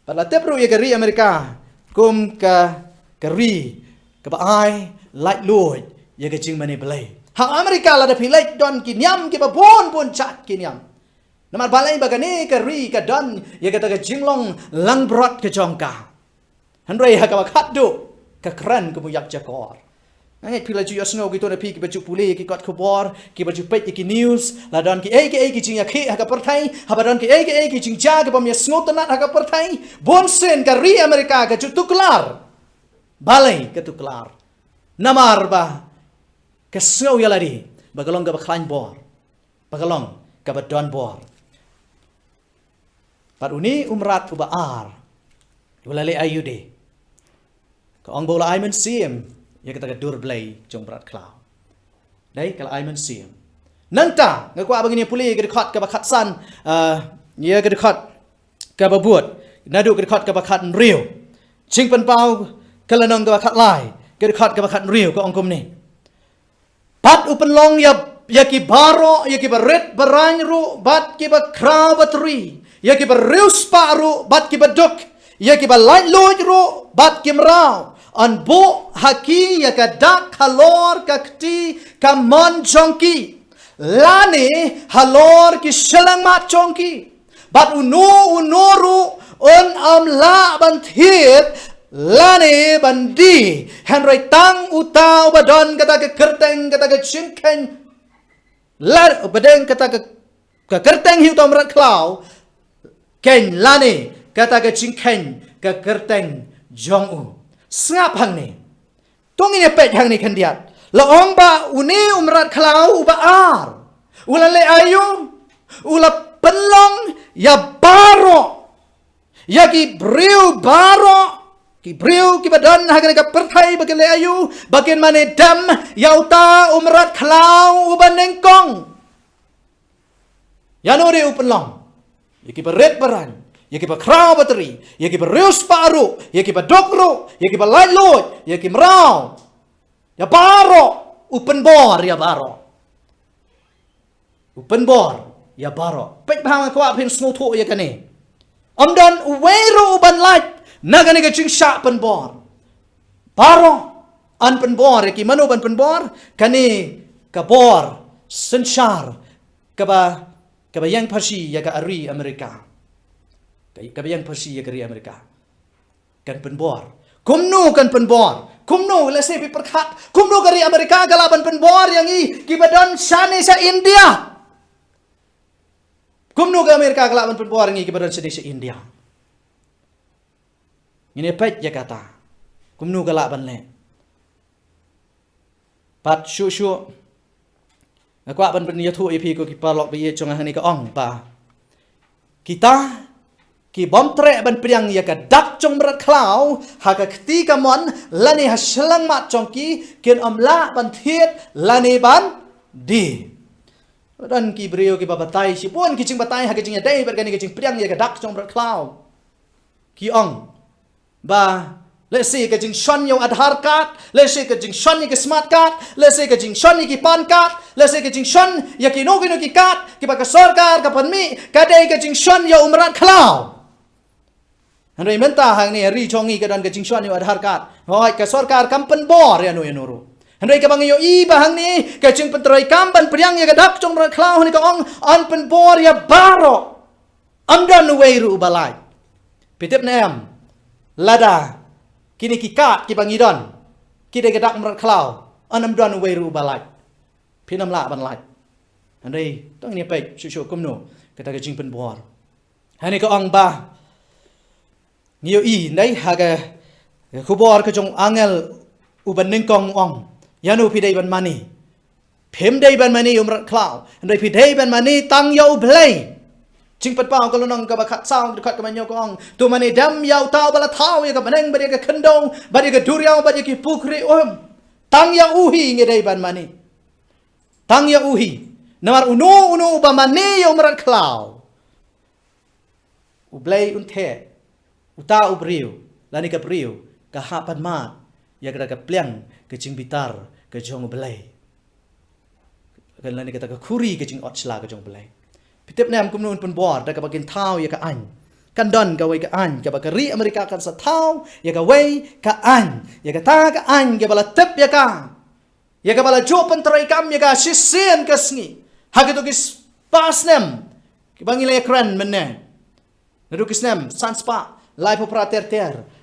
pada tepru ya gari Amerika kum kari kabai light lord ya ke jing mani blai ha Amerika la da pilai don kinyam ki babon pun chat kinyam namar balai bagane kari ka don ya kata ke jinglong lang brot ke jongka handrai ha ka Khatduh kekeren kemuyak jakor. Nangai pila ju yosno gitu na pi ki baju puli ki kot Khubor ki baju pet ki news ladon ki ki jing ya ki ha ka pertai habadon ki ki jing ja ki bom ya sngot tanat ha ka pertai bonsen ka ri Amerika ka ju tuklar balai ka tuklar namar ba ka snow ya ladi bagalong ka baklan bor bagalong ka badon bor pat uni umrat uba ar ulale ayude Ông bố là ai mình xem, ya kita kedur belai jong berat klau. Dai kalau ai mình xem. Nanta, ngaku abang ini puli ke dekat ke bakatsan, ya ke dekat ke babuat, nadu ke dekat ke bakat riu. Cing pen pau kalau nong ke bakat lai, ke dekat ke bakat riu ke ongkom ni. Pat upen long ya ki baro, ya ki beret berang ru, bat ki ba krau bateri, ya ki beriu sparu, bat ki baduk, ya ki ba light load ru, bat ki merau. An bo haki ya ka dak halor ka kti ka mon jongki lane halor ki shelang mat jongki bat unoru on la banthit lane bandi henry tang utau badon kata ke kerteng kata ke chingken la badeng kata ke kerteng hiu tom rat klau ken lane kata ke chingken ke kerteng jongu Sengap hang ni. Tong ini pet hang ni kandiat. Laong ba uni umrat klau uba ar. Ula le ayu. Ula pelong ya baro. Ya ki briu baro. Ki briu ki badan hagan ka pertai bagian le ayu. Bagian mane dam ya uta umrat klau uba nengkong. Ya nuri upelong. Ya ki beret baran. Ya kiba krau bateri, ya kiba rius paru, ya kiba dokro, ya kiba light load, ya kiba rau, ya baro, open bor ya baro, open bor ya baro. Pek bahang aku apin snoto ya kane. Amdan uwero uban light, nagane ka ching syak pen bor, baro, an pen bor ya ki mano ban pen bor, kane ka bor, sensyar, kaba yang pasi ya ka ari Amerika. Kabiyan persi ya kari Amerika. Kan penbor. Kumno kan penbor. Kumno lese pi perkat. Kumno kari Amerika galaban penbor yang i kibadan sane sa India. Kumno ke Amerika galaban penbor yang i kibadan sane sa India. Ini pet ya kata. Kumno galaban le. Pat syu. Aku akan berniat tu ipi ko kipalok biye jonga hani ka ong pa. Kita ki bom tre ban priang ya ka dak chong berat klau ha ka kti ka mon lani ha shlang mat chong ki ken la ban thiet lani ban di dan ki brio ki babatai si pun ki jing batai ha ki jing ya dei bergani ki jing priang ya ka dak trong rat cloud ki ong ba let's say ki jing shon yo Aadhaar card let's say ki jing shon ki smart card let's say ki jing shon ki pan card let's say ki jing shon ya ki no ki card ki ba ka sarkar ka panmi ka dei ki jing shon yo rat cloud Andai menta hang ni ri chongi ka dan ka jing shon yo Aadhaar card hoi ka sarkar kampen bor ya no nuru Andai ka bang yo I bahang ni ka jing pentrai kampan priang ya ka dak trong rat cloud ni ka ong an pen bor ya baro amdan way ru balai pitip nem lada kini ki kat ki bang idon ki de ka dak rat cloud an amdan way ru balai pinam la ban lai andai tong ni pe shu kum no ka ta ka jing pen bor hani ka ong ba nhiều I đấy ha cái Khubor cái trong angel uban neng kong ong yanu pi dei ban mani phem dei ban mani rat cloud dei pi dei ban mani tang yo play jing pat pao kalau nong ka ba khat sao khat ka manyo kong tu mani dam yau tao bala thao ya ka baneng ba ka khandong ba ka duriao ba ki pukri tang ya uhi nge dei ban mani tang ya uhi namar uno ba mani yo rat cloud ublay unthe uta ubriu lani ka briu ka hapan mat ya ka pliang ke jing bitar ke jong belai kan lani ka khuri ke jing otchla ke jong belai pitep nam kum nun pen bor da ka bakin thau ya ka an kan don ka wei ka an ka ba ka ri Amerika kan sa thau ya ka wei ka an ya ka ta ka an ya bala tep ya ka bala jo pen trai kam ya ka sisen ka sngi ha ke to ki pas nem ki bangile kran menne nadu kisnem sanspa lai popra ter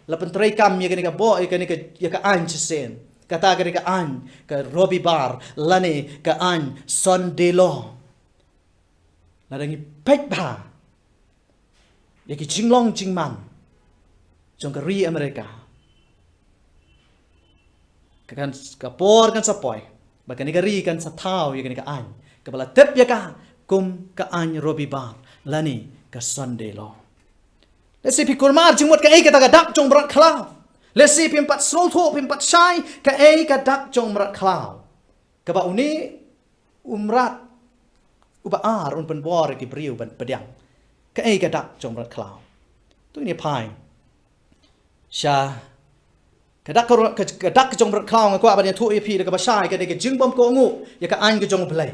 la pentrai kam ya ka bo ya ka an sisen kata ka an ka Robbie Bar lani ka an Sunday law ladangi pek ba ya ki jinglong jingman jong ka ri Amerika kan ka por kan sapoi ba kan ka ri kan sa thau ya ka an ka bala tep ya ka kum ka an Robbie Bar lani ka Sunday law let's say pikul mar jingmot ka ka ta dak jong brat khala let's say pimpat snol tho pimpat shai ka ka dak jong brat khala ka ba uni umrat uba ar un pen bor ki briu ban pediang ka dak jong brat khala tu ni pai sha ka dak jong brat khala ko ba ni thu pi ka ba shai ka de ka jingbom ko ngu ya ka an ka jong play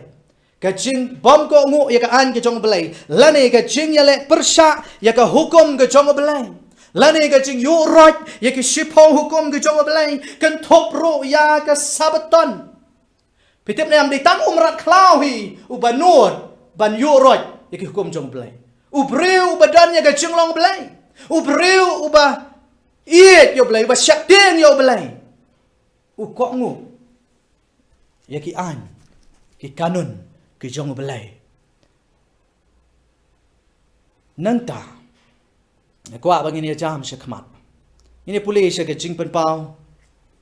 ka jing bom ko ngu ya ka an ka jong belai lani ka jing ya le persha ya ka hukum ka jong belai lani ka jing yu rot ya ka shipo hukum ka jong belai kan thop ro ya ka sabaton pitip nam di tang umrat klawi u banur ban yu rot ya ka hukum jong belai u breu badan ya ka jing long belai u breu u ba iet yo belai ba syak ding yo belai u ko ngu ya ki an ki kanun ki jong belai nanta kwa bang ini jam se khmat ini pulih se ke jing pen pau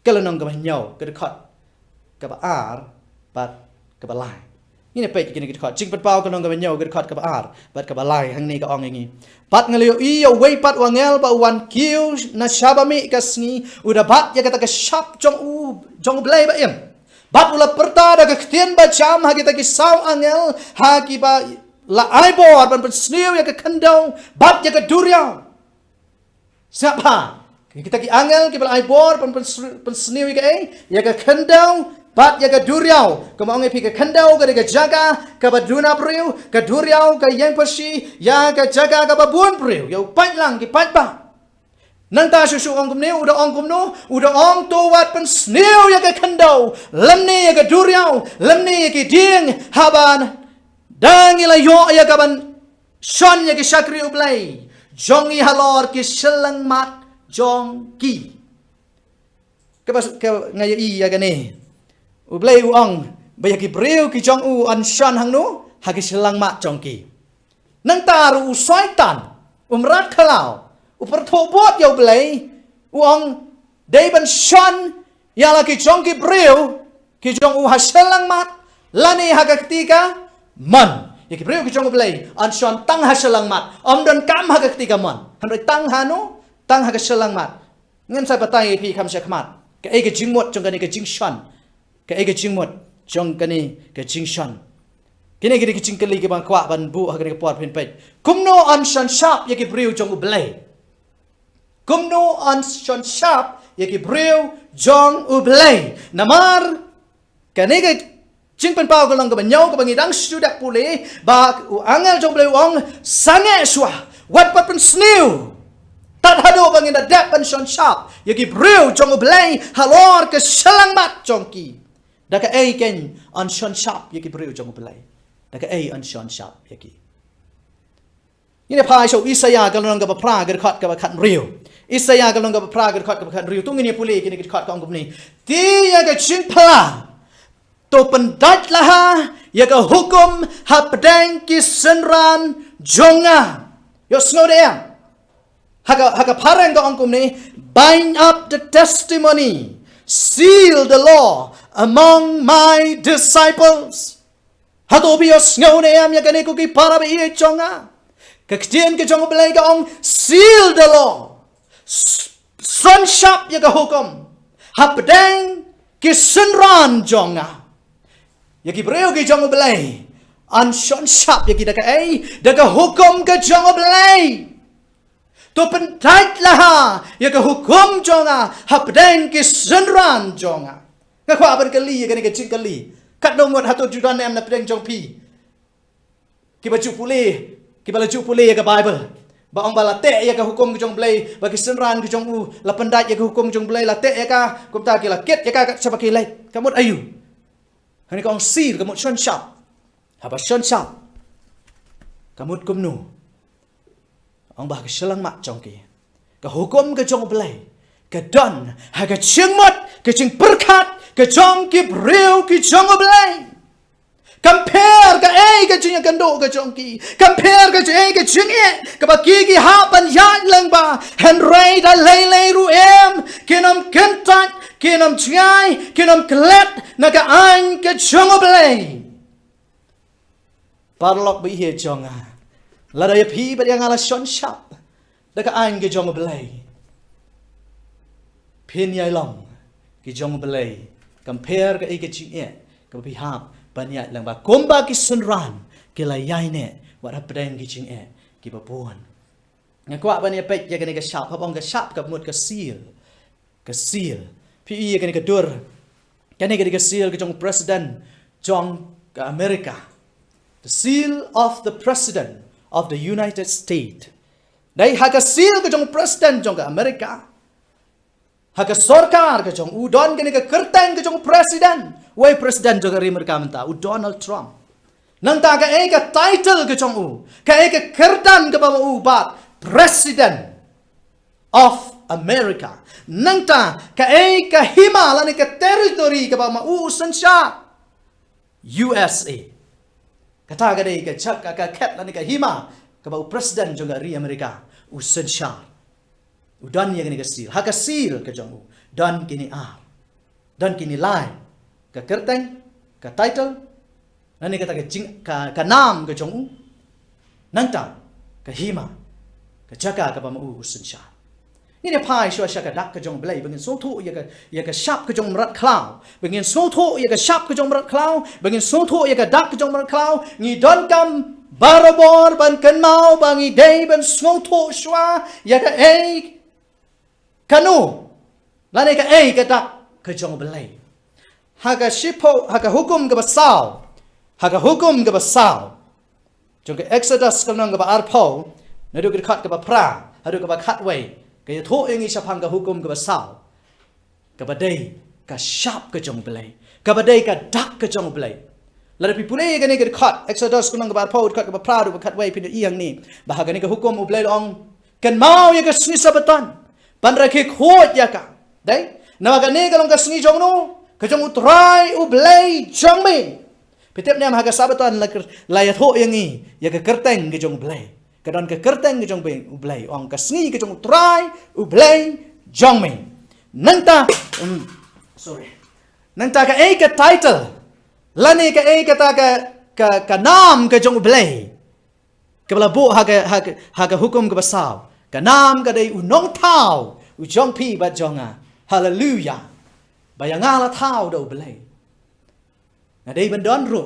kalanong ka nyau ke khat ka ba ar bat ka ba lai ini pe ki ni khat jing pen pau kanong ka nyau ke khat ka ba ar bat ka ba lai hang ni ka ong ngi pat ngalio I yo wei pat wangel ba wan kiu na shabami ka sngi uda bat ya kata ka shap jong belai ba em bat ula perta da ketien ba jam ha kita ki saw angel ha ki ba la aibor ban sniu ya ka kandau bat ya ka duriau siapa kita ki angel ki ba aibor ban sniu ya ka kandau bat ya ka duriau kama onge pi ka kandau ka jaga ka ba duna priu ka duriau ka yang pasi ya ka jaga ka ba buon priu ya pat lang ki pat ba nang ta susu ong kumneu udah ong kumno udah ong tuwat pen sneu ya ka kandau lemni ya ka duriau lemni ya ki ding haban dangila yo ya ka ban shon ya ki shakri ublai jongi halor ki selang mat jong ki ka ngaya I ya ka ni ublai u ong ba ya ki breu ki jong u an shon hang no ha ki selang mat jong ki nang ta ru soitan umrat khalau upar thobot yo belai uang deiban shon ya la ki jong ki breu ki jong u haselang mat lani ha ka ketika man ya ki breu ki jong belai an shon tang haselang mat om don kam ha ka ketika man han roi tang hanu tang ha ka selang mat ngem sai patai pi kham se khmat ka ka jing mot jong ka ni ka jing shon ka jing mot jong ka ni ka jing shon Kini kita kecingkeli ke bang kuat ban bu haga ke puat pen pej. Kumno an shan sharp ye ke briu jong ublay. Kumno an shan sharp ye ke briu jong ublay. Namar kani ke cing pen pau kolong ke banyau ke bangi dang sudak pule ba angel jong ublay ong sange swa. Wat pat pen sniu. Tat hado bangi da dap pen shan sharp ye ke briu jong ublay halor ke selang mat jongki. Daka ai ken an shan sharp ye ke briu jong ublay. Daka ai an shan sharp ye ki. Ini pai so Isaya galong ga pra ga khat ga khat riu. Isaya galong ga pra ga khat ga khat riu. Tung ini puli kini khat ka ngum ni. Ti ya ga chin pla. To pendat lah ya ga hukum ha pedang ki senran jonga. Yo snode ya. Haga parang ga ngum ni bind up the testimony. Seal the law among my disciples. Hato bios ngau ne am ya kane ko ki para be e chonga. Kaktian ke chong belai ka ong seal the law. Sun sharp ya ka hukum. Hapdang ki sunran jonga. Ya ki breu ki chong belai. An sun sharp ya ki da ka ai da ka hukum ka chong belai. To pentait lah ya ka hukum jonga. Hapdang ki sunran jonga. Ka kwa ban kali ya kane ka chin kali. Kat nongot hato judan em na pedang jong pi. Ki baju pulih, ki bala ju pulih ya ke Bible. Ba ong bala te ya ke hukum ke jong blai, ba ki senran ke jong u, la pendat ya ke hukum jong blai, la te ya ka kum ta ki la ket ya ka sapa ki lai. Kamut ayu. Hani ka ong sir kamut shon sharp. Haba shon sharp. Kamut kum nu. Ong ba ke selang mak jong ki. Ka hukum ke jong blai. Ke don ha ke ching mot, ke ching perkat ke jong ki breu ki jong blai. Compare ke ai ke jing kando ke jong ki. Compare ke ai ke jing e ke ba ki ha pan yat lang ba. Han rai da lei lei ru em. Kinam kentat, kinam chai, kinam klet na ka an ke jong blai. Parlok bi he jong a. La da pi ba yang ala shon sharp. Da ka an ke jong blai. Pin yai long ki jong belai compare ke ai ke ching e ke pi hap banyak lang ba komba ki sunran ke la yai ne wat ha pedang ki ching e ki ba pon nga kwa ban ye pet ye ke ne ke sharp hapong ke sharp ke mut ke seal pi ye ke ne ke dur ke ne ke seal ke jong president jong ke America, the seal of the president of the United States. Dai ha ke seal ke jong president jong ke America. Haka sorkar ke jong udon ke ni ke kerteng ke jong presiden. Wai presiden jong ri mereka menta u Donald Trump. Nang ta ke ai ke title ke jong u. Ke ai ke kerdan ke ba u bat president of America. Nang ta ke ai ke hima la ni ke territory ke ba u sensha USA. Kata ke dei ke chak ke ket la ni ke hima ke ba u presiden jong ri Amerika u sensha. Udan yang kini seal, haka seal ke jong u, dan kini dan kini line, ke kerteng, ke title, nani kata ke jing, ke nam ke jong u, nangta, ke hima, ke jaga ke pamu usun sha. Ini pai shua sha ke dak ke jong belai, bengin soto ya ke sharp ke jong merat klau, bengin soto ya ke sharp ke jong merat klau, bengin soto ya ke dak ke jong merat klau, ni don kam barabor ban ken mau bangi day ban soto shua ya ke kanu, lani ke ai ke tak ke jong belai. Haga shipo, haga hukum ke basau, haga hukum ke basau. Jong ke Exodus ke nang ke ba arpau, nadu ke kat ke ba pra, hadu ke ba khatway, ke yatho ingi syapang ke hukum ke basau. Ke badai ke sharp ke jong belai, ke badai ke dak ke jong belai. Lalu pipulai ke ni ke kat Exodus ke nang ke ba arpau, kat ke ba pra, du ke khatway pindah iyang ni. Bahaga ni ke hukum ubelai ong, ken mau ya ke sungi sabatan. Pandra ke khot ya ka. Dai, nawa ka ne kalong ka sungi jong no, ka jong utrai ublay jong me. Petep ne am haga sabatan la ya tho yang ni, ya ka kerteng ke jong ublay. Ka don ka kerteng ke jong ublay, ong ka sungi ke jong utrai ublay jong me. Nanta Nanta ka ai ka title. Lani ka ai ka ta ka nam ke jong ublay. Ka bala bu haga hukum ke basau. Kanam kadai unong tau ujong pi ba jonga hallelujah bayangala tau do belai nadai bandon ro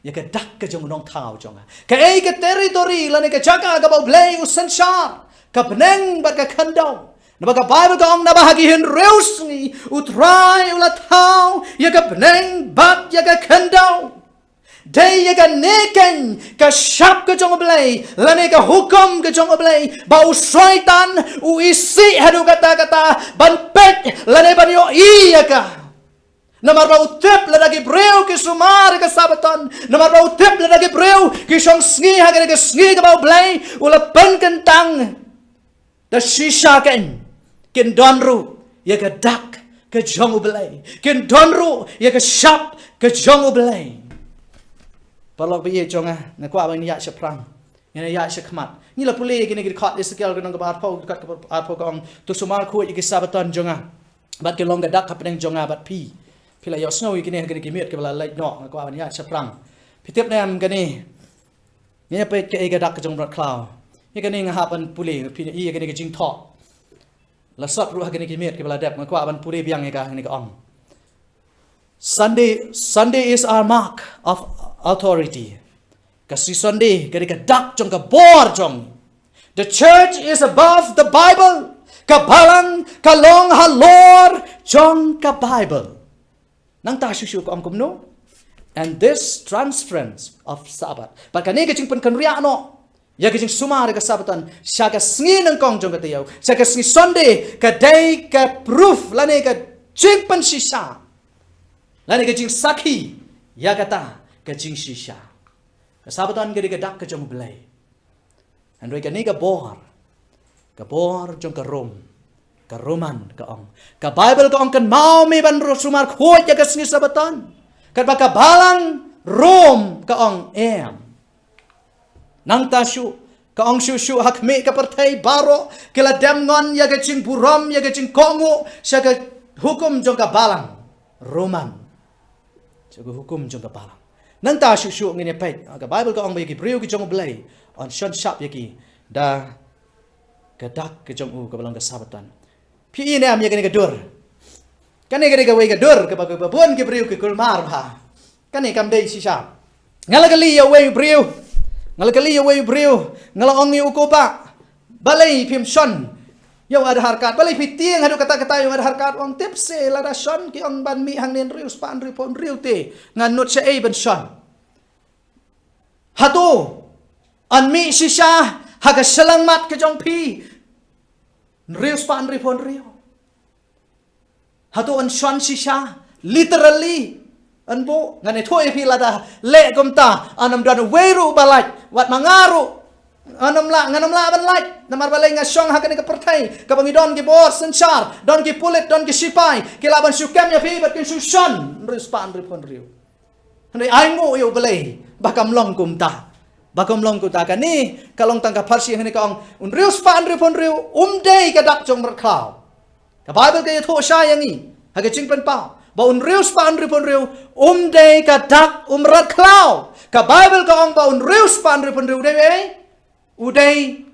ya ke dak ke jong nong thau jong ke ai ke territory la ne ke jaga ka bau blei u sanshar ka peneng bat ka khandau na ba ka Bible ka ong na bahagi hin reus ni u try u la thau ya ka peneng bat ya ka khandau Day ya ka neken ka syap ke jong blei lane ka hukum ke jong blei bau syaitan u isi hadu kata-kata ban pet lane ban yo iya ka namar bau tep lagi breu ke sumar ke sabaton namar bau tep lagi breu ke song sngi ha ke sngi ke bau blei u la pen kentang da shisha ken donru ya ka dak ke jong blei ken donru ya ka syap ke jong blei Palok biye jonga na kwa bang ya seprang yana ya sekmat ni la pule gini gid khat iskel gong ba arpo kat arpo gong tu sumar khu iki sabaton jonga bat ke long gadak kapeng jonga bat pi la yo snow gini gini gimiet ke bala lait no na kwa bang ya seprang pitep nam gani ni pe ke gadak jong brat klaw ni gani ngahapan pule pi i gini jing tho la sat ru gini gimiet ke bala dep na kwa ban pule biang ka ni ka ong Sunday is our mark of authority. Kasi Sunday, kaya ka dak jong ka bor jong. The church is above the Bible. Kabalang kalong halor jong ka Bible. Nang ta syusyu ko ang kumno. And this transference of Sabbath. Pagka ni kajing pankanriya ano. Ya kajing sumari ka Sabbaton. Siya ka sngi ng kong jong ka tayaw. Siya ka sngi Sunday. Kaday ka proof. Lani ka jing pansisa. Lani ka jing saki. Ya kata. Kajing shisha. Kasabatan gadi gadak ka jong belay. Andoi ka ni ka bor jong ka rom. Ka roman ka ong. Ka Bible ka ong kan mau mi ban sumar kuot ya ka singi sabatan. Kat baka balang rom ka ong Nang tasyu ka ong syusyu hakme ka partay baro kila demngon ya ka jing buram ya ka jing kongo siya ka hukum jong ka balang roman. Siya ka hukum jong ka balang. Nang ta syusyu ngini pet ka Bible ka ong bayagi breu ki jong blay on shon sharp yaki da gadak ke jong u ka balang ka sabatan pi ne am yaki ka dur kani ka way ka dur ka babon ki breu ki kulmar ha kani kam dei si sharp ngalakali ya way breu ngala ong yu ko pa balay pim shon Yo ada harkat balay fitiang hadu kata-kata yo ada harkat ong tipse la da shon ki ong ban mi hang nen riu span ri pon riu te nganut sa e ban shon hatu an mi shisha haga selang mat ke jong pi riu span ri pon riu hatu an shon shisha literally an bo ngane thoi pi la da le gomta anam dan weru balai wat mangaru anam la ban lait namar balai nga syong hakani ka pertai ka bangi don ki bor senchar don ki pulit don ki sipai ki laban syukam ya pi bat ki syushon rispan ripon riu handai aingo yo balai bakam long kumta kani kalong tangka parsi hani ka ong un riu span ripon riu dei ka dak jong merklau ka Bible ka tho sha yangi haga chingpen pa ba un riu span ripon riu dei ka dak merklau ka Bible ka ong ba un riu span ripon riu dei Udai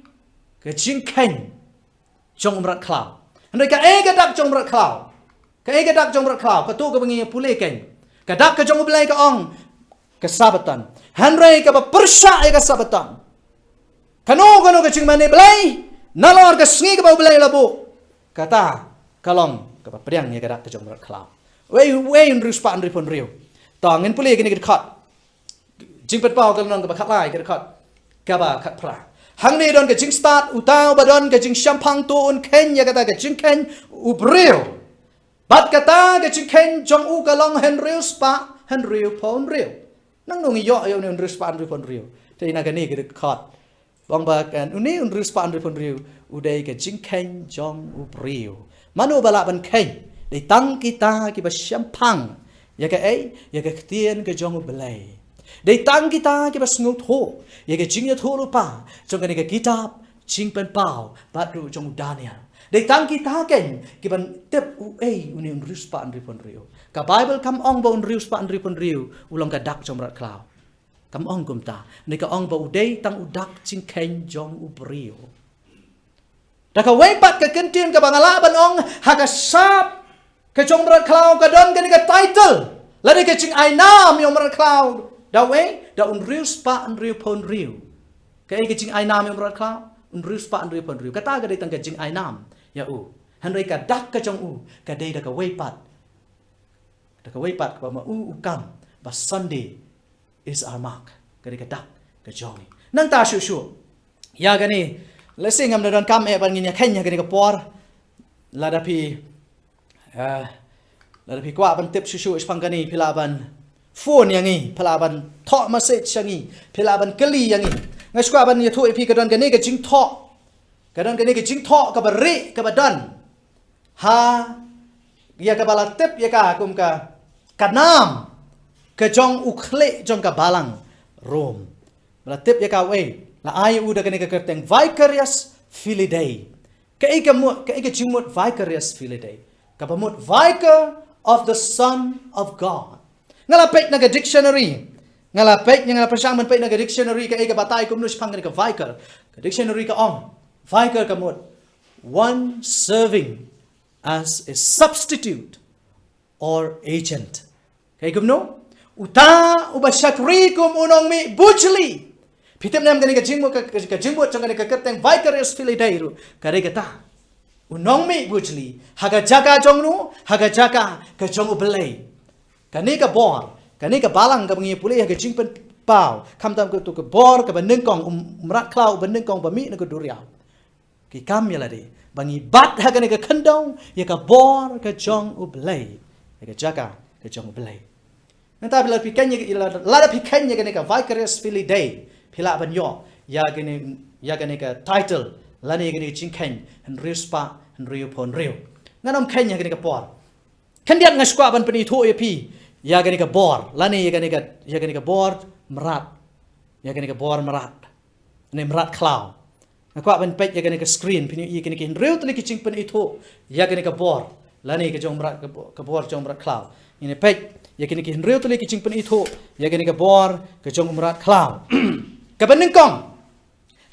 ke jingken jong umrat klau. Handai ka dak jong umrat klau. Ka dak jong umrat klau. Ka tu ka bengi pule ken. Ka dak ka jong belai ka ong ke sabatan. Handai ka ba persya ka sabatan. Kano ka jing mane belai. Nalor ka sngi ka ba belai labu. Kata kalong ka ba priang ka dak ka jong umrat klau. Wei unru spa unru pon riu. Tangin pule kini ka khat. Jingpet pau ka non ka ba khat lai ka khat. Ka ba khat pra. Hang ni don ke jing start utau badon ke jing syampang tu un ken ya kata ke jing ken ubreu bat kata ke jing ken jong u kalong henriu spa henriu pon riu nang nong yo yo ni henriu spa henriu pon riu te ina ke ni ke khot bang ba kan uni henriu spa henriu pon riu udai ke jing ken jong ubreu manu bala ban ken de tang kita ki ba syampang ya ke ya ke tien ke jong u belai Dei tang kita ke bas ngut ho ye ke jing ya tho lupa jong ke kitab jing pen pau batu jong Daniel dei tang kita ken ke ban tep u uni un rius pa andri pon riu ka Bible kam ong ba un rius pa andri pon riu ulang ka dak jong rat klau kam ong kum ta ne ka ong ba u dei tang u dak jing ken jong u riu da ka wei pat ka kentien ka bangala ban ong ha ka sap ke jong rat klau ka don ke ni ka title la de ke jing ai nam yong rat klau đau ấy đã riu spa riu pon riu cái chính ai nam umrat khlau riu spa riu pon riu kata cái đây tăng cái chính ai nam ya han rei ka dak ka trong ka đây da ka wei pat ka ma kam but Sunday is our mark cái đây ka dak ka jong nang ta shu ya cái này let's say ngam dan kam e ban nginya khenya cái này ka por la da pi kwa ban tip shu spang cái này pila ban phone yang ni pila ban tho message yang ni pila ban kali yang ni ngai skwa ban ya thu pi ka don cái này ka jing tho ka don cái này ka jing tho ka ba re ka ba dan ha ya ka bala tip ya ka kum ka nam ka jong ukhle jong ka balang rom bala tip ya ka we la ai u da ka ne ka kerteng vicarious filiday ka jing mot vicarious filiday ka ba mot vicar of the Son of God ngala pek na ka dictionary ngala pek ngala prasang man pek na ka dictionary ka batay kum nus pang ka vicar ka dictionary ka vicar ka mot one serving as a substitute or agent. Kaya kumno, uta ubashakri kum unong mi bujli. Pitem nam gani ka jingmo chong gani ka kerteng vicarious filidairu. Kare kata unong mi bujli haga jaga jongnu haga jaga ka jong ubelay. Kani ka bor, kani ka balang ka bangi pulih haga jingpen pau. Kam tam ka tu ka bor ka baneng kong umrat klau baneng kong bami na ka duriaw. Ki kam yalade. Bangi bat haga ka kandong ya ka bor ka jong ublay ya ka jaga ka jong ublay nanta bila pikanya la pikanya ka vicarious filiday pila ban yo ya gani ka title lani gani chingkhen han rispa han riu pon riu nganom kenya gani ka por kandiat ngaskwa ban pani tho pi ya gani ka bor lani ya gani ka bor merat ya gani ka bor merat ne merat cloud aku akan pek ya ke screen pini i kini kin real tuli kicing pen itu ya kini ke bor lani ke jong berat ke bor jong berat cloud ini pek ya kini kin real tuli kicing pen itu ya kini ke bor ke jong berat cloud ke benengkong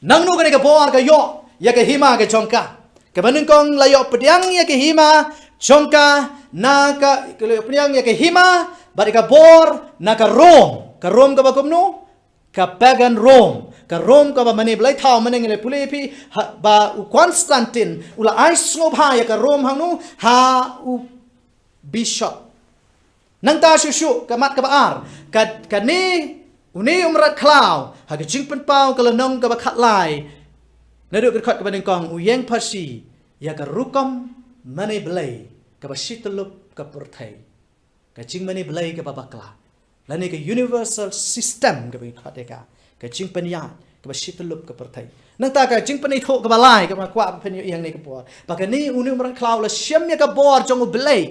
nang nu kini ke bor ke yo ya ke hima ke jongka ke benengkong layo pediang ya ke hima jongka na ka pediang ya ke hima bari ke bor na ke rom ke bakum nu ke pagan Rome ka Rome ka ba mani blai thau mani ngele pule pi ba u Constantine ula ais ngo bha ya ka Rome hang nu ha u bishop nang ta shu ka mat ka ba ar ka ni uni umrat klau ha ka jing pen pau ka lanong ka ba khat lai na du ka khat ka ba ning kong u yeng pasi ya ka rukom mani blai ka ba shitlup ka purthai ka jing mani blai ka ba bakla lani ka universal system ka ba khat ka jing pen ya ka ba shitlup ka perthai nang ta ka jing pen i tho ka ba lai ka ma kwa pen yang ni ka por ba ka ni unu mran cloud la shem ya ka bor jong belai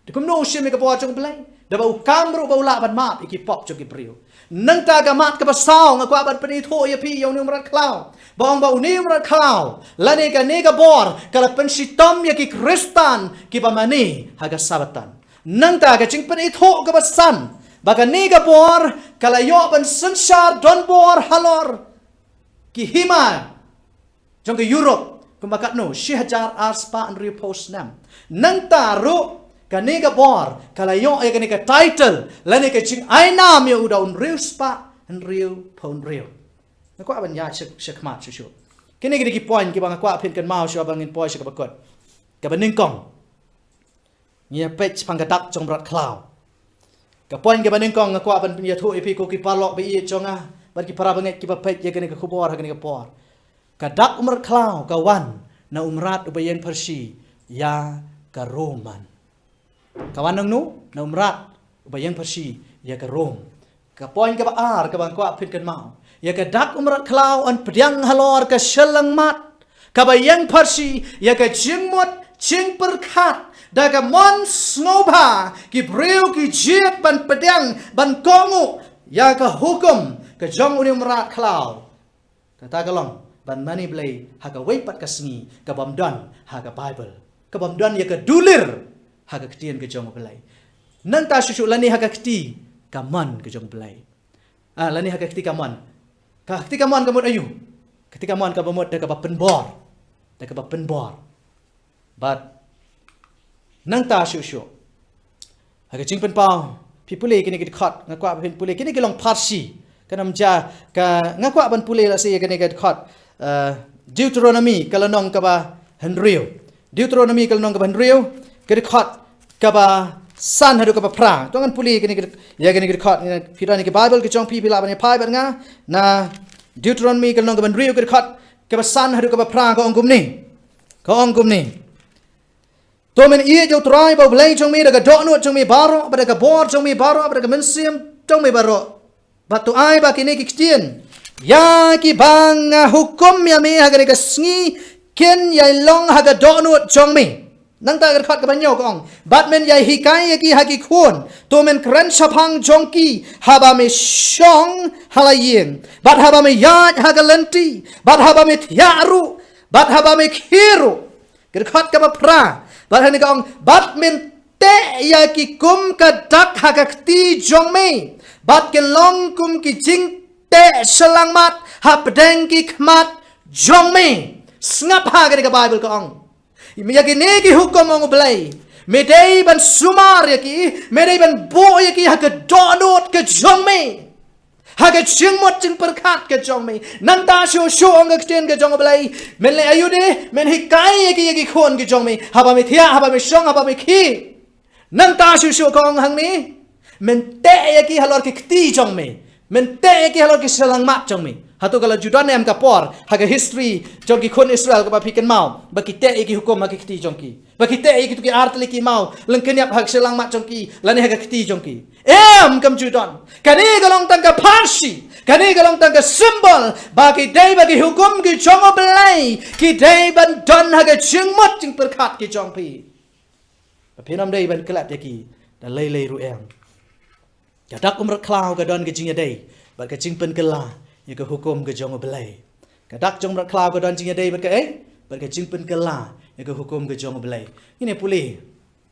de kum no shem ya ka bor jong belai da ba kamru ba ula ban mat iki pop jong ki priu nang ta ka mat ka ba sao nga kwa ban pen i tho ya pi yo unu mran cloud ba unu mran cloud la ni ka bor ka la pen shitam ya ki kristan ki ba mani ha ka sabatan nang ta ka jing pen i tho ka ba san baka niga bor kalayo ban sensar don bor halor ki hima jong ke Europe kumakat no 1000 arspa an repost nam nang taru kaniga bor kalayo ay kanika title lani ka ching ai nam yo udaun real spa an real pon real nako aban ya shakmat shu kini ki point ki bang ko apin kan mau shu bangin point ka bakot ka baning kong nya page pangadak jong brat cloud ka point ke baning kong aku aban punya thu ipi ko ki palok bi jonga bar ki para banget ki ba pek ye kene ka khubor kene ka por ka dak umrat klau ka wan na umrat ubayen persi ya ka roman ka wan nu na umrat ubayen persi ya ka rom ka point ke ba ar ka bang ko apin kan mau ya ka dak umrat klau an pediang halor ka shelang mat ka bayang persi ya ka jingmot jing perkhat daga mon snobha ki breu ki jet ban pedang ban kongu ya ka hukum ka jong uni mra klau kata galong ban mani blai ha ka weipat ka sngi ka bamdan ha ka bible ka bamdan ya ka dulir ha ka ktien ka jong blai nan ta shu lani ha ka kti ka man ka jong blai lani ha ka kti ka man ka mot ayu ketika man ka bamot da ka ba pen bor but nang ta shu ha ka jing pen pau pipule kini kit khot ngakwa pin pule kini kilong parsi kanam ja ka ngakwa ban pule la se kini kit khot Deuteronomy kalanong ka ba Henrio Deuteronomy kalanong ka ba Henrio kit khot ka ba san hadu ka ba pra tongan pule kini kit ya kini kit khot pirani ke Bible ke chong pi pila ban pai ban nga na Deuteronomy kalanong ka ba Henrio kit khot ka ba san hadu ka ba pra ka ongkum ni to men ie jo trai ba blai chong mi daga do no chong mi baro ba daga bor chong mi baro ba daga mensiam chong mi baro ba tu ai ba kini kistien ya ki bang hukum ya mi haga daga sngi ken yai long haga do no chong mi nang ta ga khat ka ban yo kong bat men yai hikai ki hagi khun to men kran sapang chong ki haba mi shong halayeng bat haba mi ya haga lenti bat haba mi yaru bat haba mi khiru ga khat ka ba pra bat hani kong bat min te ya ki kum ka dak hakakti jong me bat ke long kum ki jing te selang mat ha pedeng ki khmat jong me snap ha ga Bible kong ya ki ne ki hukum ong blai me dei ban sumar ya ki me dei ban bo ya ki ha ka donot ka jong me haga ching mot ching perkat ke jong me nang ta shu ong ke ten ke jong blai men le ayu de men hikai ye ki khon ke jong me haba me thia haba me shong haba me khi nang ta shu kong hang ni men te ye ki halor ki kti jong me men te ye ki halor ki selang mat jong me hatu kala judan em ka por haga history jong ki khon Israel ka ba piken mau ba ki te ye ki hukum ha ki kti jong ki ba ki te ye ki tu ki art le ki mau leng kenyap hag selang mat jong ki lani haga kti jong ki kam judan kani galong tang ka parsi kani galong tang ka symbol bagi dei bagi hukum ki jong oblai ki dei ban don haga chingmot ching perkat ki jong pi pinam dei ban kelap ki da lei ru em ka dak umrat klau ka don ki jing dei ba ka jing pen kala ye ka hukum ki jong oblai ka dak jong rat klau ka don jing dei ba ka jing pen kala ye ka hukum ki jong oblai ini puli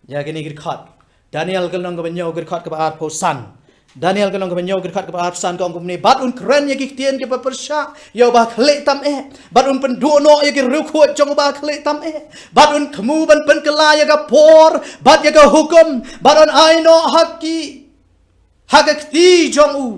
ya kini ki khat Daniel kalong ka banyo gerkhat ka baar po san Daniel kalong ka banyo gerkhat ka baar san ka ongkum ni bat un kren ye ki tien ke papersha yo ba khle tam bat un pen do no ye ki ru khot jong ba khle tam bat un khmu ban pen kala ye ka por bat ye ka hukum bat un ai no haki hagakti jong u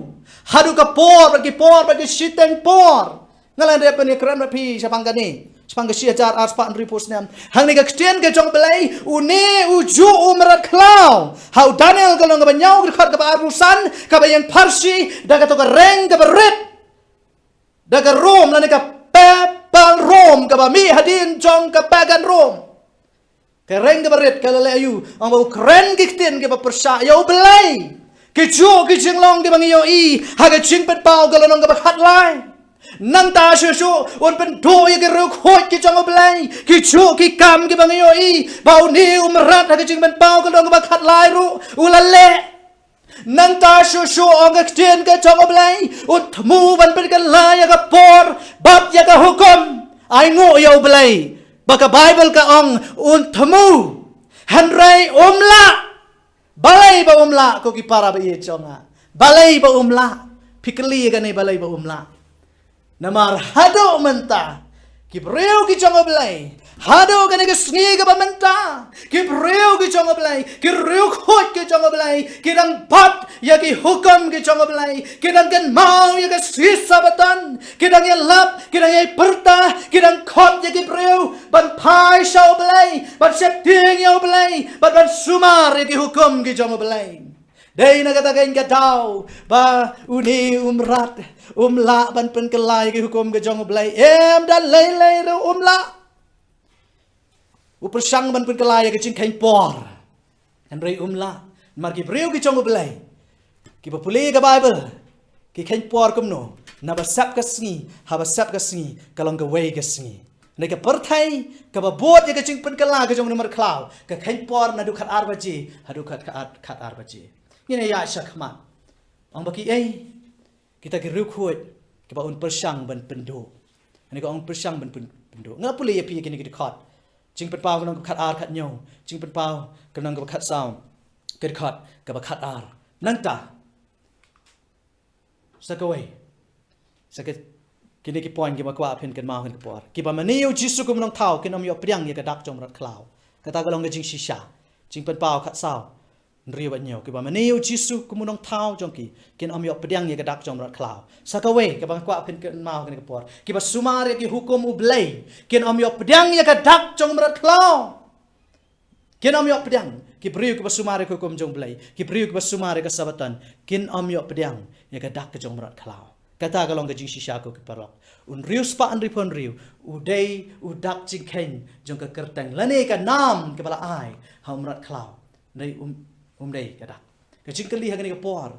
hadu ka por ba ki shiteng por ngalan re pen ye kren ba pi sapang ka ni Sepang jar aspan repos nam. Hang ni kestien ke jong belai uni uju umrat klau. Hau Daniel kalau ngaba nyau ke khat ka arusan ka bayan parsi daga to ka reng ka berit. Daga Rom lan ka pepal Rom ka ba mi hadin jong ka pagan Rom. Ka reng ka berit ka lele ayu ang bau kren ke kestien ke persa yo belai. Ke ju ke jinglong ke bang yo I ha ka jing pet pau kalau ngaba khat lai. Nang ta shu un pen do ye ke ru khoi ki jong oblai ki chu ki kam ki bang yo I bau ni umrat ha ki jing ben pau ka dong ba khat lai ru ulale nang ta shu ong ke tien ke jong oblai un thmu ban pen kan la ya ka por bab ya ka hukum ai ngo yo oblai ba ka Bible ka ong un thmu hanrai umla balai ba umla ko ki para ba ye chonga balai ba umla pikli ka ni balai ba umla Namar hado menta ki breu ki jong oblai hado kane ke sngi ka menta ki breu ki jong oblai ki reu khot ki jong oblai ki dang pat ya ki hukum ki jong oblai ki dang ken mau ya ke sisabatan ki dang ya lap ki dang ya perta ki dang khot ya ki breu ban pai sha oblai ban set ting ya oblai ban sumar ya ki hukum ki jong oblai dei na kata kain ka tau ba uni umrat umla ban pen kelai ke hukum ke jong oblai dan lei ro umla upersang ban pen kelai ke jing kain por dan rei umla mar ki breu ke jong oblai ki papule ke Bible ki kain por kumno na ba sap ka sngi ha ba sap ka sngi kalong ke wei ke sngi nei ke perthai ke ba bot ye ke jing pen kelai ke jong nomor klau ke kain por na du khat ar baji ha du khat ar baji ini ya syakmat ang baki kita ke rukhut ke ba un persang ban pendo ani ko ang persang ban pendo nga puli ye pi kini ke khat jing pen pau kanang khat ar khat nyo jing pen pau kanang ke khat sound ke khat ke ba khat ar nanta sakawai saket kini ki point ke ba kwa pen kan mau kan ke por ki ba mani yo Jisu ko mnong thau ke nom yo priang ye ka dak jong rat klau kata ka long ke jing shisha jing pen pau khat sound riu ban nhiều cái bà mà nêu Jisu cũng muốn nong thao trong kỳ kiến om yok pedang ye gadak trong rat cloud sakawe cái bà qua pen mau cái por cái bà sumar cái hukum ublay kiến om yok pedang ye gadak trong rat cloud kiến om yok pedang cái riu cái bà sumar cái hukum trong blay cái riu cái bà sumar cái sabatan kiến om yok pedang ye gadak trong rat cloud kata kalong ke jing shisha ko ke parok riu spa an ripon riu udai udak jing ken jong ke kertang lane ka nam ke bala ai hom rat cloud nei đây cái đó cái chính cái li cái này cái por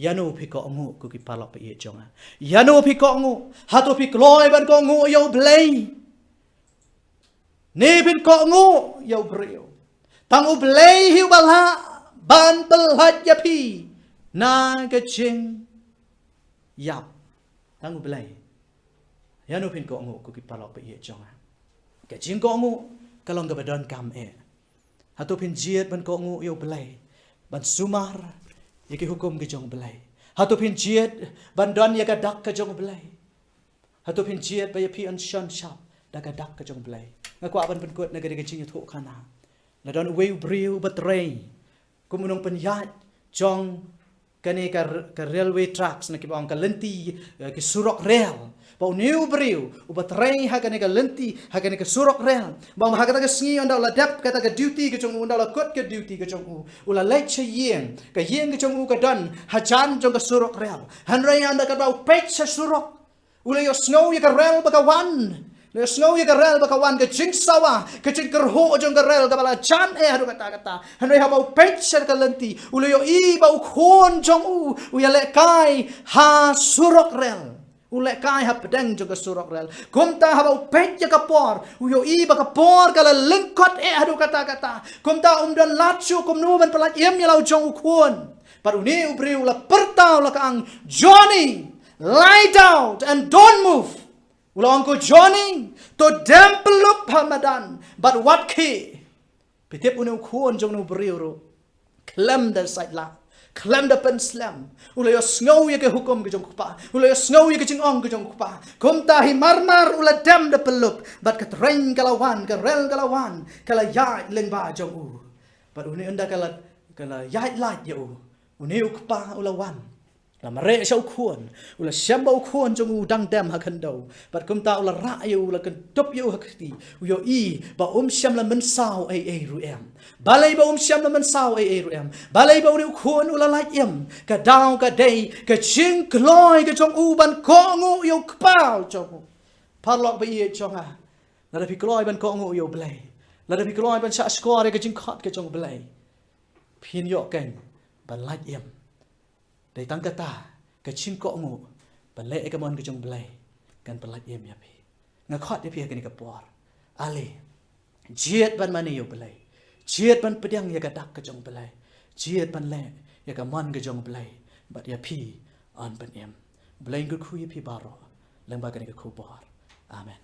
yano phi có ngu của cái palok bị chong à yano phi có ngu hato phi loi ban có ngu yêu play ne phi có ngu yêu brio tang u play hiu balha ban belhat ya phi na cái chính yap tang u play yano phi có ngu của cái palok bị chong à cái chính có ngu cái lòng cái badon cam hato phi jiet ban có ngu yêu play ban sumar yaki hukum ke jong belai hatu pin jiet ban don ya gadak ke jong belai hatu pin jiet ba ya pi an shon shap da gadak ke jong belai ngakwa ban pen kot na gade ke jing thu khana na don weu briu batrei kumunong penyat jong kane ka railway tracks na ki bang ka lenti ki surok rail bau new briu ubatrei ha kane ka lenti ha kane ka surok rail bang ha kata ka sngi on da la dap kata ka duty ke jong unda la kot ke duty ke jong ula lai che yen ke jong ka don ha chan jong ka surok rail han rai anda ka bau pech sa surok ula yo snow ye ka rail ba ka wan le snow ye ka rail ba ka wan ke jing sawa ke jing kerho jong ka rail ka bala chan hadu kata han rai ha bau pech sa ka lenti ula yo i bau khon jong u ya le kai ha surok rail ulek kai ha pedang juga surok rel kumta ha bau pet ya kapor uyo i ba kapor kala lengkot hadu kata kumta dan lachu kum nu ban pelat yem ya lau jong ukun par uni ubri ula pertau la kang Johnny lie down and don't move ula angko Johnny to dempeluk hamadan but what key pitip uni ukun jong nu ubri ro klem dan side la klem da pen slam ula yo snow ye ke hukum ke jong kupa ula yo snow ye ke jing ong ke jong kupa kumta hi marmar ula dam da peluk bat ke train kalawan ke rel kalawan kala ya leng ba jong u bat uni anda kala ya light ye u uni kupa ula wan la mare shau khun ula shambau khun jong u dang dam ha kan do bat kumta ula ra ye ula kan top ye u hakti yo i ba sham la men sao ai ru em balai ba sham la men sao ai ru em balai ba uni khun ula lai em ka dau ka dei ka ching kloi ka jong u ban ko ngu yo kpao jong parlok ba ye jong a la da pi kloi ban ko ngu yo blai la da pi kloi ban cha score ka jing khot ka jong blai pin yo ken ban lai em dari tang kata ke chin ko ngu balai ka mon ke jong balai kan balai em ya pi ngakot ya pi ka ni ka por ale jiet ban mani yo balai jiet ban pedang ya ka dak ke jong balai jiet ban le ya ka mon ke jong balai bat ya pi on ban em balai ku khu ya pi baro lang ba ka ni ka khubor amen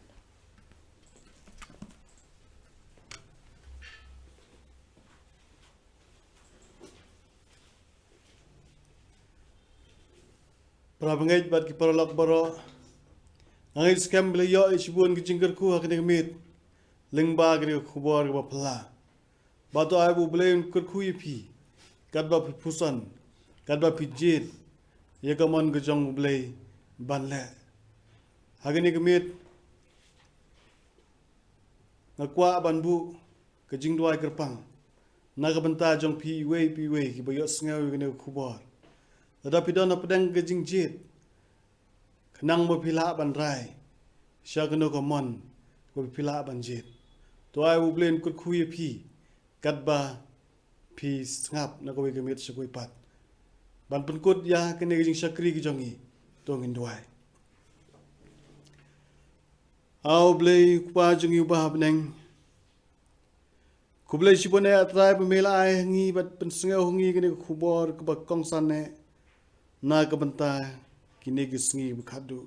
Prabangai bat ki paralak baro angai scam bele yo ishbun ki jingger ku hakne mit lingba gri khubor ba phla ba to ai bu blame kur khu yi kat ba pusan kat ba pijit ye kamon ge jong ble ban le hakne ke mit na kwa ban bu ke jing dwai kerpang na ka banta jong pi we ki ba yo sngaw ge khubor ada pidana pedang ke jingjit kenang mo pila ban rai syagno ko mon ko pila ban jit to ai u blen kut khuye phi katba phi ngap na ko ke mit sakoi pat ban pun kut ya ke ne jing sakri ki jongi to ngin duai au ble kwa jongi ba habneng ku ble sibone atrai pemela ai ngi bat pen sngau ngi ke ne khubor ko ba kong san ne na ka banta kini gisngi Khatduh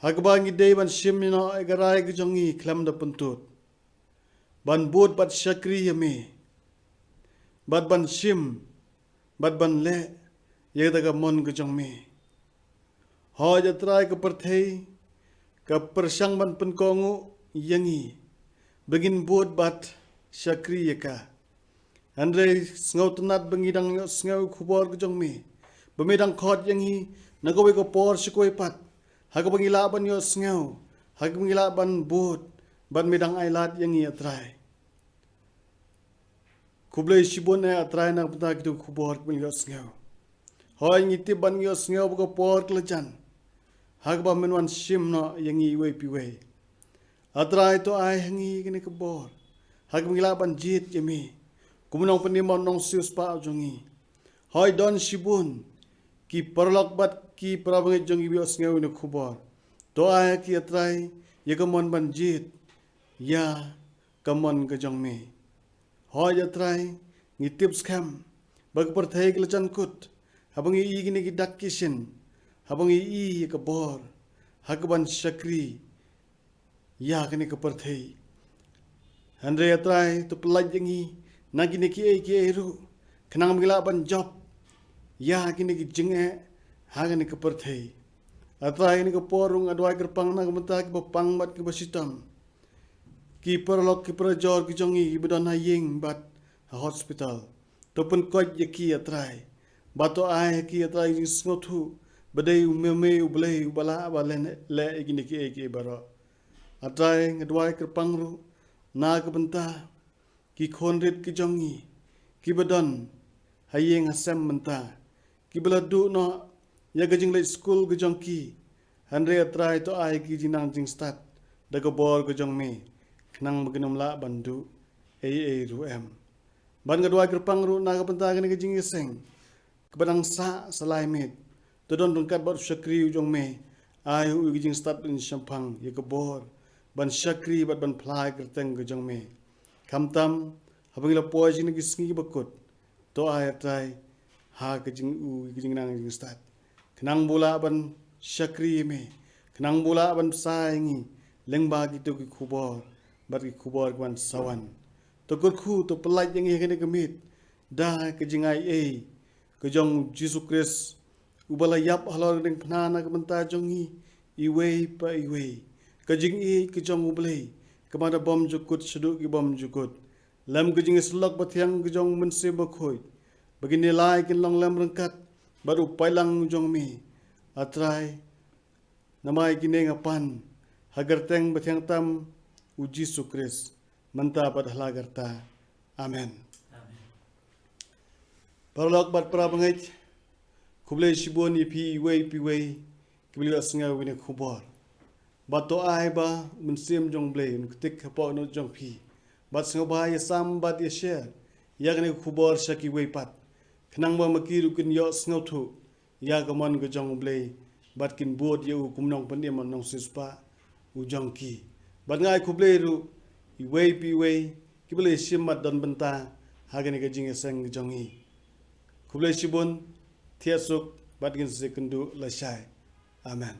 hagba ngi dei ban sim no garai gi jongi klam da puntut ban bot bat shakri yame bat ban sim bat ban le ye da ka mon gi jong me ho ja trai ka perthei ka persang ban pen kongu yangi begin bot bat shakri yaka Andre sngau tenat bengidang yo sngau khubor ke jong me. Bemedang khot yang hi nagawe ko por sikoi pat. Haga bengila ban yo sngau. Haga bengila ban bot ban medang ailat yang hi atrai. Kublai sibon ai atrai nak penta kitu khubor ke yo sngau. Hoi ngiti ban yo sngau ko por klejan. Haga ba menwan sim no yang hi we piwe. Atrai to ai hangi kini kebor. Haga bengila ban jit yemi. Kumunong penimon nong sius pa jongi. Hoi don sibun. Ki perlok bat ki prabangai jongi bios ngau ni khubor. To ay ki atrai ye kamon banjit. Ya kamon ke jong me. Hoi atrai ngi tips kam. Bag perthai ke lecan kut. Habangi i gini ki dak kishin. Habangi i ye kebor. Hakaban syakri. Ya kini ke perthai. Andre atrai tu pelaj jengi. Nagi ki eru kenang mengila ban job ya kini ki jenge haga ni ke perthei atrai ni ke porung adwai kerpang na gementa ki bapang bat ki basitam ki perlok ki perjor ki jongi ki bedon haying bat hospital topun koj ye ki atrai bato ai ki atrai ni snothu bedai umeme ublei ubala balen le gini ki baro atrai ngadwai kerpang ru na ke benta ki khonrit ki jongi ki badon hayeng asem menta ki beladu no ya gajing le school ki jongki andre atrai to ai ki jinang jing start da ko bor ki jong me knang magnum la bandu ai ru em ban gadwa kerpang ru na ka penta ki jing seng ki badang sa salai met to don rungkat bot syakri jong me ai u ki jing start in champang ye ko bor ban syakri bat ban phlai kerteng ki jong me kamtam habangila poji ni gisngi bakut to ayatrai ha kejing u kejing nang jing start kenang bola ban syakri me kenang bola ban saingi lengba gitu ki khubor bar ki khubor ban sawan to kurkhu to pelaj yang he kene kemit da kejing ai kejong Jisu Kris ubala yap halor ding pnana kementa jongi iwe pa iwe kejing kejong ublei kemana bom jukut seduk ki bom jukut lam kejing selok bathiang kejong mense bakhoi begini lai kin long lam rengkat baru pailang jong mi atrai namai kine ngapan hagar teng bathiang tam uji sukris manta pad halagarta amen parlok bat prabangai kublai shibon ipi iwe kibli asnga wine khubor bato ai ba mensim jong blei ketik hapo no jong pi bat sngo ba ya sam bat ya share ya gane khubor shaki wei pat khnang ba makiru kin yo sngo thu ya gamon go jong blei bat kin bod ye kumnong pandem nong sispa u jong ki bat ngai khublei ru iwei pi wei kiblei sim mat don benta ha gane ga jing seng jong hi khublei shibon thiasuk bat gin sekundu la shai amen